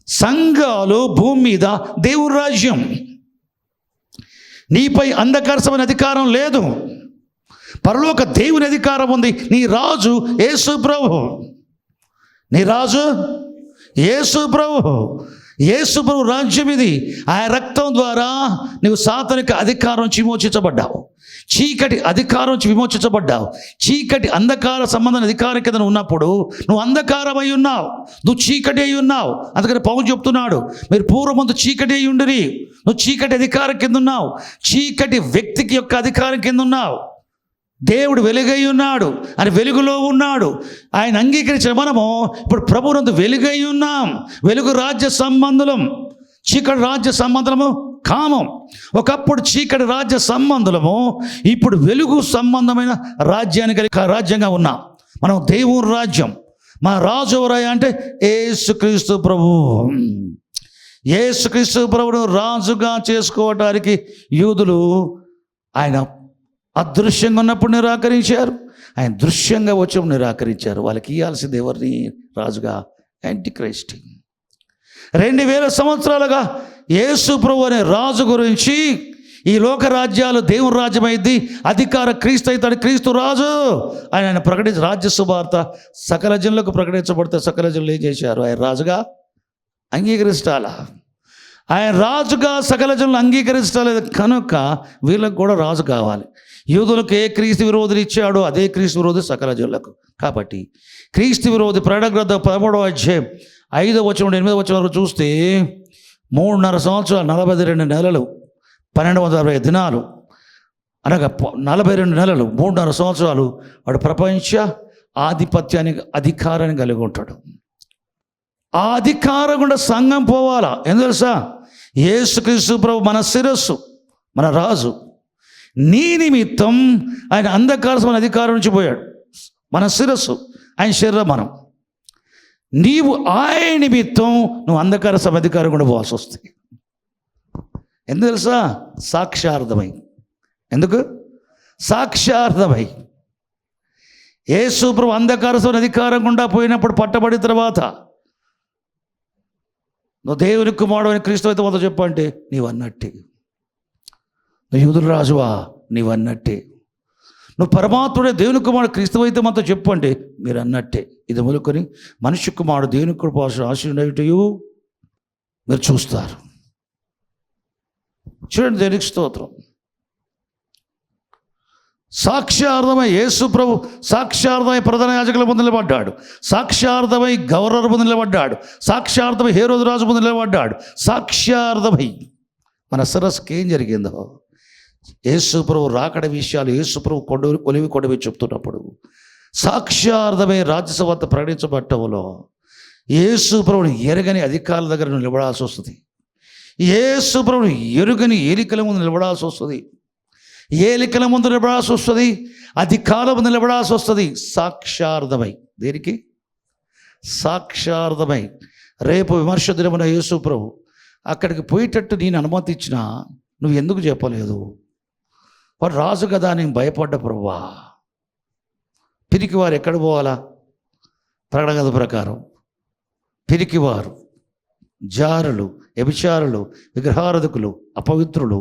సంఘాలు భూమి మీద దేవుని రాజ్యం. నీపై అంధకారమైన అధికారం లేదు, పరలోక దేవుని అధికారం ఉంది. నీ రాజు యేసు ప్రభు, నీ రాజు యేసు ప్రభు. యేసు ప్రభు రాజ్యం ఇది. ఆ రక్తం ద్వారా నువ్వు సాతానిక అధికారం నుంచి విమోచించబడ్డావు, చీకటి అధికారం నుంచి విమోచించబడ్డావు. చీకటి అంధకార సంబంధం అధికారం కింద ఉన్నప్పుడు నువ్వు అంధకారం అయి ఉన్నావు, నువ్వు చీకటి అయి ఉన్నావు. అందుకని పౌలు చెప్తున్నాడు, మీరు పూర్వమందు చీకటి అయి ఉండిరి, నువ్వు చీకటి అధికారం కింద ఉన్నావు, చీకటి వ్యక్తికి యొక్క అధికారం కింద ఉన్నావు. దేవుడు వెలుగై ఉన్నాడు, అని వెలుగులో ఉన్నాడు. ఆయన అంగీకరించిన మనము ఇప్పుడు ప్రభువునందు వెలుగై ఉన్నాం. వెలుగు రాజ్య సంబంధులం, చీకటి రాజ్య సంబంధము కామం. ఒకప్పుడు చీకటి రాజ్య సంబంధులము, ఇప్పుడు వెలుగు సంబంధమైన రాజ్యంగా ఉన్నాం. మనం దేవుని రాజ్యం. మన రాజు ఎవరయ్యా అంటే యేసుక్రీస్తు ప్రభు. యేసుక్రీస్తు ప్రభువును రాజుగా చేసుకోవడానికి యూదులు ఆయన అదృశ్యంగా ఉన్నప్పుడు నిరాకరించారు, ఆయన దృశ్యంగా వచ్చినప్పుడు నిరాకరించారు. వాళ్ళకి ఇవ్వాల్సింది ఎవరిని రాజుగా? యాంటిక్రైస్ట్. 2000 సంవత్సరాలుగా యేసు ప్రభు అనే రాజు గురించి ఈ లోక రాజ్యాలు దేవుని రాజ్యం అయింది, అధికార క్రీస్తు అవుతాడు, క్రీస్తు రాజు ఆయన ప్రకటించి రాజ్య సువార్త సకల జనులకు ప్రకటించబడితే సకల జనులు ఏం చేశారు? ఆయన రాజుగా అంగీకరిస్తాలా? ఆయన రాజుగా సకల జనులు అంగీకరించలేదు కనుక వీళ్ళకు కూడా రాజు కావాలి. యూదులకు ఏ క్రీస్తు విరోధులు ఇచ్చాడో అదే క్రీస్తు విరోధి సకల జనులకు. కాబట్టి క్రీస్తు విరోధి ప్రకటన గ్రంథం 13వ అధ్యాయం 5వ వచనం 8వ వచనం వరకు చూస్తే 3.5 సంవత్సరాలు 42 నెలలు 1240 దినాలు అనగా 42 నెలలు 3.5 సంవత్సరాలు వాడు ప్రపంచ ఆధిపత్యానికి అధికారాన్ని కలిగి ఉంటాడు. ఆ అధికారం కూడా సంఘం పోవాలా? ఎందుకు తెలుసా? యేసుక్రీస్తు ప్రభు మన శిరస్సు, మన రాజు. నీ నిమిత్తం ఆయన అంధకారమైన అధికారం నుంచి పోయాడు. మన శిరస్సు, ఆయన శరీరం మనం. నీవు ఆయన నిమిత్తం నువ్వు అంధకార అధికారం కూడా పోవాల్సి వస్తుంది. ఎందుకు తెలుసా? సాక్ష్యార్థమై. ఎందుకు? సాక్ష్యార్థమై. యేసు ప్రభు అంధకార అధికారం గుండా పోయినప్పుడు పట్టబడిన తర్వాత నువ్వు దేవుని కుమారుడు అని క్రీస్తు అయితే మొదలు చెప్పంటే నీవు అన్నట్టే. నువ్వు యూదుల రాజువా? నీవు అన్నట్టే. నువ్వు పరమాత్ముడే దేవుని కుమారుడు క్రీస్తు అయితే మనతో చెప్పండి, మీరు అన్నట్టే. ఇది మొదలుకొని మనిషి కుమారుడు దేవుని కృప ఆశీర్వదించుటయు మీరు చూస్తారు. చూడండి, దేవునికి స్తోత్రం. సాక్ష్యార్థమై యేసు ప్రభు సాక్ష్యార్థమై ప్రధాన యాజకుల ముందు నిలబడ్డాడు, సాక్ష్యార్థమై గవర్నర్ ముందు నిలబడ్డాడు, సాక్ష్యార్థమై హేరోదు రాజు ముందు నిలబడ్డాడు. సాక్ష్యార్థమై మన సరస్సుకి ఏం జరిగిందో యేసు ప్రభు రాకడ విషయాలు యేసు ప్రభు కొలివి చెప్తున్నప్పుడు సాక్ష్యార్థమై రాజ్యసభ ప్రకటించబట్టంలో యేసు ప్రభుని ఎరగని అధికారుల దగ్గర నిలబడాల్సి వస్తుంది. యేసు ప్రభుని ఎరుగని ఏలికల ముందు నిలబడాల్సి వస్తుంది. ఏలికల ముందు నిలబడాల్సి వస్తుంది, అధికారం ముందు నిలబడాల్సి వస్తుంది. సాక్ష్యార్థమై. దేనికి? సాక్ష్యార్థమై. రేపు విమర్శ దినమున యేసు ప్రభు అక్కడికి పోయేటట్టు నేను అనుమతి ఇచ్చినా నువ్వు ఎందుకు చెప్పలేదు? వాడు రాజు కదా, నేను భయపడ్డ ప్రభువా. పిరికివారు ఎక్కడ పోవాలా? ప్రకటన ప్రకారం పిరికివారు, జారులు, వ్యభిచారులు, విగ్రహారాధకులు, అపవిత్రులు,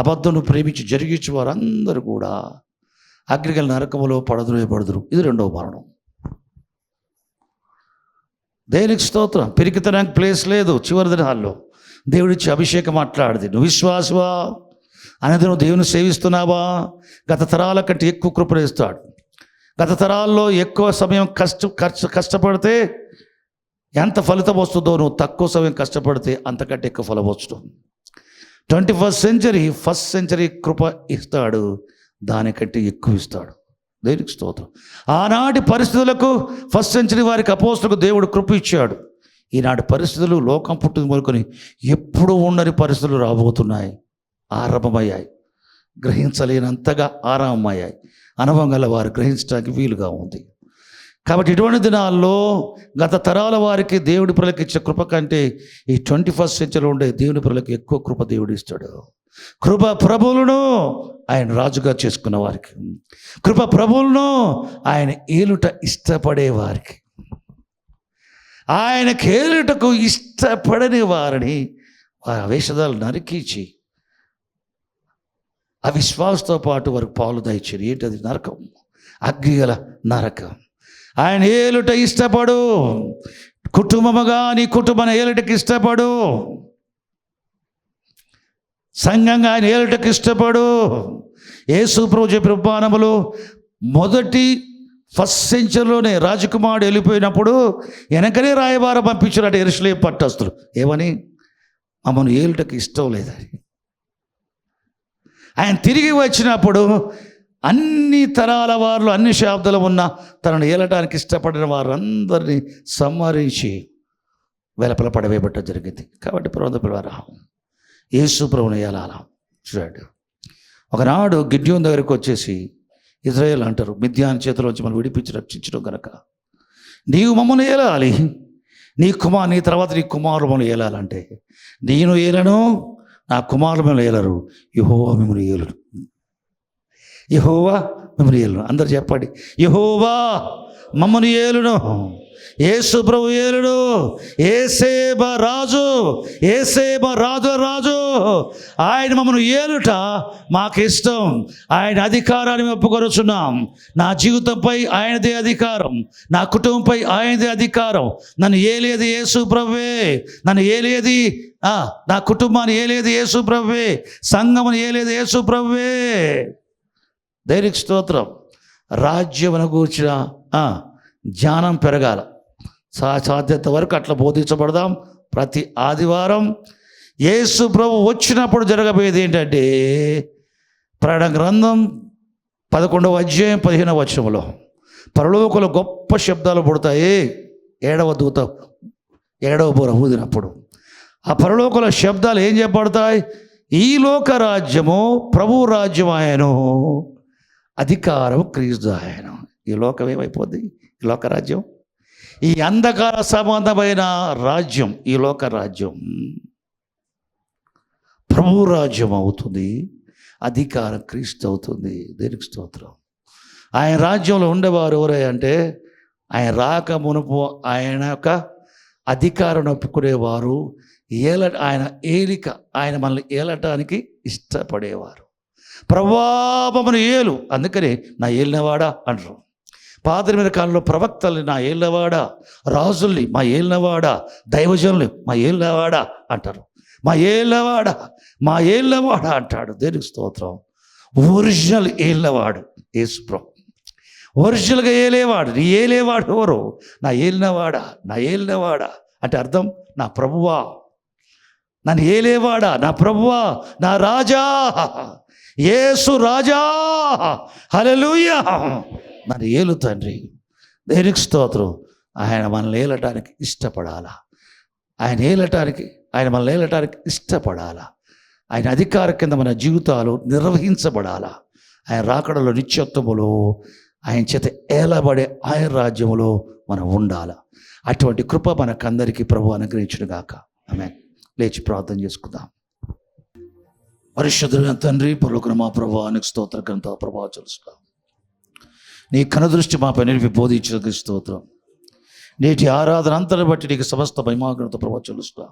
అబద్ధను ప్రేమించి జరిగించే వారందరూ కూడా అగ్నిగల నరకములో పడదురు. ఇది 2వ మరణం. దేనికి స్తోత్రం. పిరికితనానికి ప్లేస్ లేదు చివరి దినాల్లో. దేవుడిచ్చి అభిషేకం మాట్లాడింది. నువ్వు విశ్వాసవా అనేది? నువ్వు దేవుని సేవిస్తున్నావా? గత తరాల కంటే ఎక్కువ కృపణిస్తాడు. గత తరాల్లో ఎక్కువ సమయం కష్టపడితే ఎంత ఫలితం వస్తుందో, నువ్వు తక్కువ సమయం కష్టపడితే అంతకంటే ఎక్కువ ఫలం వస్తుంది. 21st సెంచరీ ఫస్ట్ సెంచరీ కృప ఇస్తాడు, దానికంటే ఎక్కువ ఇస్తాడు. దేవునికి స్తోత్రం. ఆనాటి పరిస్థితులకు ఫస్ట్ సెంచరీ వారికి అపోస్తలులకు దేవుడు కృప ఇచ్చాడు. ఈనాటి పరిస్థితులు లోకం పుట్టిన మొదలుకొని ఎప్పుడు ఉండని పరిస్థితులు రాబోతున్నాయి, ఆరంభమయ్యాయి. గ్రహించలేనంతగా ఆరంభమయ్యాయి. అనుభవం గల వారు గ్రహించడానికి వీలుగా ఉంది. కాబట్టి ఇటువంటి దినాల్లో గత తరాల వారికి దేవుడి పిల్లలకి ఇచ్చే కృప కంటే ఈ 21st సెంచరీలో ఉండే దేవుని పిల్లలకి ఎక్కువ కృప దేవుడు ఇస్తాడు. కృప ప్రభువులను ఆయన రాజుగా చేసుకున్న వారికి, కృప ప్రభువులను ఆయన ఏలుట ఇష్టపడే వారికి, ఆయన కేలుటకు ఇష్టపడని వారిని వారి వేషధాలు నరికించి అవిశ్వాసంతో పాటు వారికి పాలు దయచేది. ఏంటది? నరకం, అగ్నిగల నరకం. ఆయన ఏలుట ఇష్టపడు. కుటుంబముగా నీ కుటుంబాన్ని ఏలుటకి ఇష్టపడు. సంఘంగా ఆయన ఏలుటకి ఇష్టపడు. యేసు ప్రభు చెప్పిన ఉపమానములు మొదటి 1st సెంచరీలోనే రాజకుమారుడు వెళ్ళిపోయినప్పుడు వెనకనే రాయబారం పంపించినట్టు యెరూషలేము పట్టస్తులు ఏమని? మమ్మల్ని ఏలుటకి ఇష్టం లేదని. ఆయన తిరిగి వచ్చినప్పుడు అన్ని తరాల వారిలో అన్ని శాబ్దాలు ఉన్న తనను ఏలటానికి ఇష్టపడిన వారందరినీ సంహరించి వెలపల పడవేయబట్ట జరిగింది. కాబట్టి పిల్లవారా, యేసు ప్రభువుని ఏలాలా. చూడండి, ఒకనాడు గిద్యోను దగ్గరికి వచ్చేసి ఇజ్రాయేల్ అంటారు, మిద్యాన్ చేతిలోంచి మనం విడిపించి రక్షించడం కనుక నీవు మమ్మల్ని ఏలాలి, నీ తర్వాత నీ కుమారులు మమ్మల్ని ఏలాలంటే నేను ఏలను, నా కుమారులు మిమ్మల్ని ఏలరు, యెహోవా మిమ్మల్ని ఏలును. యెహోవా మిమ్మల్ని ఏలును. అందరు చెప్పండి, యెహోవా మమ్మల్ని ఏలును. యేసు ప్రభు ఏలును. యేసేబ రాజు, యేసేబ రాజు ఆయన మమ్మల్ని ఏలుట మాకు ఇష్టం. ఆయన అధికారాన్ని ఒప్పుకొనుచున్నాం. నా జీవితంపై ఆయనదే అధికారం, నా కుటుంబంపై ఆయనదే అధికారం. నన్ను ఏలేది యేసు ప్రభువే, నన్ను ఏలేది నా కుటుంబాన్ని ఏలేది యేసు ప్రభువే, సంఘమును ఏలేది యేసు ప్రభువే. దేవునికి స్తోత్రం. రాజ్యమును గూర్చిన జ్ఞానం పెరగాల. సాధ్యత వరకు అట్లా బోధించబడదాం. ప్రతి ఆదివారం యేసు ప్రభు వచ్చినప్పుడు జరగబోయేది ఏంటంటే, ప్రకటన గ్రంథం 11వ అధ్యాయం 15వ వచనంలో పరలోకంలో గొప్ప శబ్దాలు పుడతాయి. 7వ దూత 7వ బూర ఊదినప్పుడు ఆ పరలోకంలో శబ్దాలు ఏం చెప్పబడతాయి? ఈ లోక రాజ్యము ప్రభు రాజ్యం ఆయను, అధికారం క్రీస్తు ఆయను. ఈ లోకం ఏమైపోద్ది? ఈ లోక రాజ్యం, ఈ అంధకార సంబంధమైన రాజ్యం, ఈ లోక రాజ్యం ప్రభు రాజ్యం అవుతుంది, అధికారం క్రీస్తు అవుతుంది. దేనికి స్తోత్రం. ఆయన రాజ్యంలో ఉండేవారు ఎవరే అంటే, ఆయన రాక మునుపు ఆయన యొక్క అధికారం ఒప్పుకునేవారు, ఆయన ఏలిక, ఆయన మనల్ని ఏలటానికి ఇష్టపడేవారు. ప్రభావమును ఏలు, అందుకని నా ఏలినవాడా అంటారు. పాత నిబంధన కాలంలో ప్రవక్తల్ని నా ఏలినవాడా, రాజుల్ని మా ఏలినవాడా, దైవజనుల్ని మా ఏలినవాడా అంటారు. మా ఏలినవాడా అంటాడు. దేనికి స్తోత్రం. ఒరిజినల్ ఏలినవాడు యేసు ప్రభు. ఒరిజినల్గా ఏలేవాడు. నీ ఏలేవాడు ఎవరు? నా ఏలినవాడా అంటే అర్థం నా ప్రభువా, నన్ను ఏలేవాడా, నా ప్రభువా, నా రాజా, యేసు రాజా, హల్లెలూయా, నన్ను ఏలు తండ్రి. దేనికి స్తోత్రం. ఆయన మనల్ని ఏలటానికి ఇష్టపడాలా, ఆయన మనల్ని ఏలటానికి ఇష్టపడాలా. ఆయన అధికార కింద మన జీవితాలు నిర్వహించబడాలా. ఆయన రాకడలో నిత్యత్వములో ఆయన చేత ఏలబడే ఆయన రాజ్యములో మనం ఉండాలి. అటువంటి కృప మనకందరికీ ప్రభు అనుగ్రహించునుగాక. ఆమేన్. లేచి ప్రార్థన చేసుకుందాం. పరిశుద్ధుడైన తండ్రి, పరలోకమున మా ప్రభువానికి స్తోత్ర గ్రంథ ప్రభావ చెల్లిస్తాం. నీ కనుదృష్టి మా పైన బోధించినందుకు స్తోత్రం. నేటి ఆరాధన అంతని బట్టి నీకు సమస్త మహిమాగ్రత ప్రభావ చెల్లిస్తాం.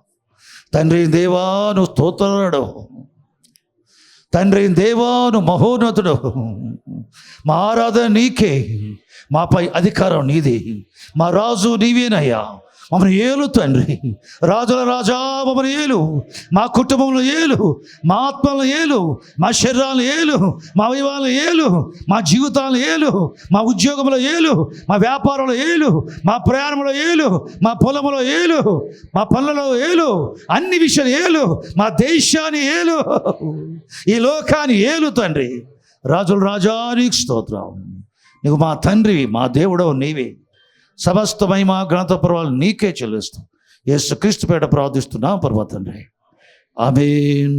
తండ్రి దేవా నువ్వు స్తోత్రుడు, తండ్రి దేవా నువ్వు మహోన్నతుడు. మా ఆరాధన నీకే, మాపై అధికారం నీదే, మా రాజు నీవేనయ్యా. మమ్మల్ని ఏలు తండ్రి, రాజుల రాజా మమ్మల్ని ఏలు, మా కుటుంబంలో ఏలు, మా ఆత్మలను ఏలు, మా శరీరాలను ఏలు, మా అవయవాలను ఏలు, మా జీవితాలను ఏలు, మా ఉద్యోగంలో ఏలు, మా వ్యాపారంలో ఏలు, మా ప్రయాణంలో ఏలు, మా పొలంలో ఏలు, మా పనులలో ఏలు, అన్ని విషయాలు ఏలు, మా దేశాన్ని ఏలు, ఈ లోకాన్ని ఏలు తండ్రి. రాజుల రాజా నీకు స్తోత్రం. నీకు మా తండ్రి, మా దేవుడవు నీవే. సమస్త మహిమ ఘనత పర్వాలు నీకే చెల్లిస్తాం. యేసుక్రీస్తు పేట ప్రార్థిస్తున్నాం పరమ తండ్రి. ఆమేన్.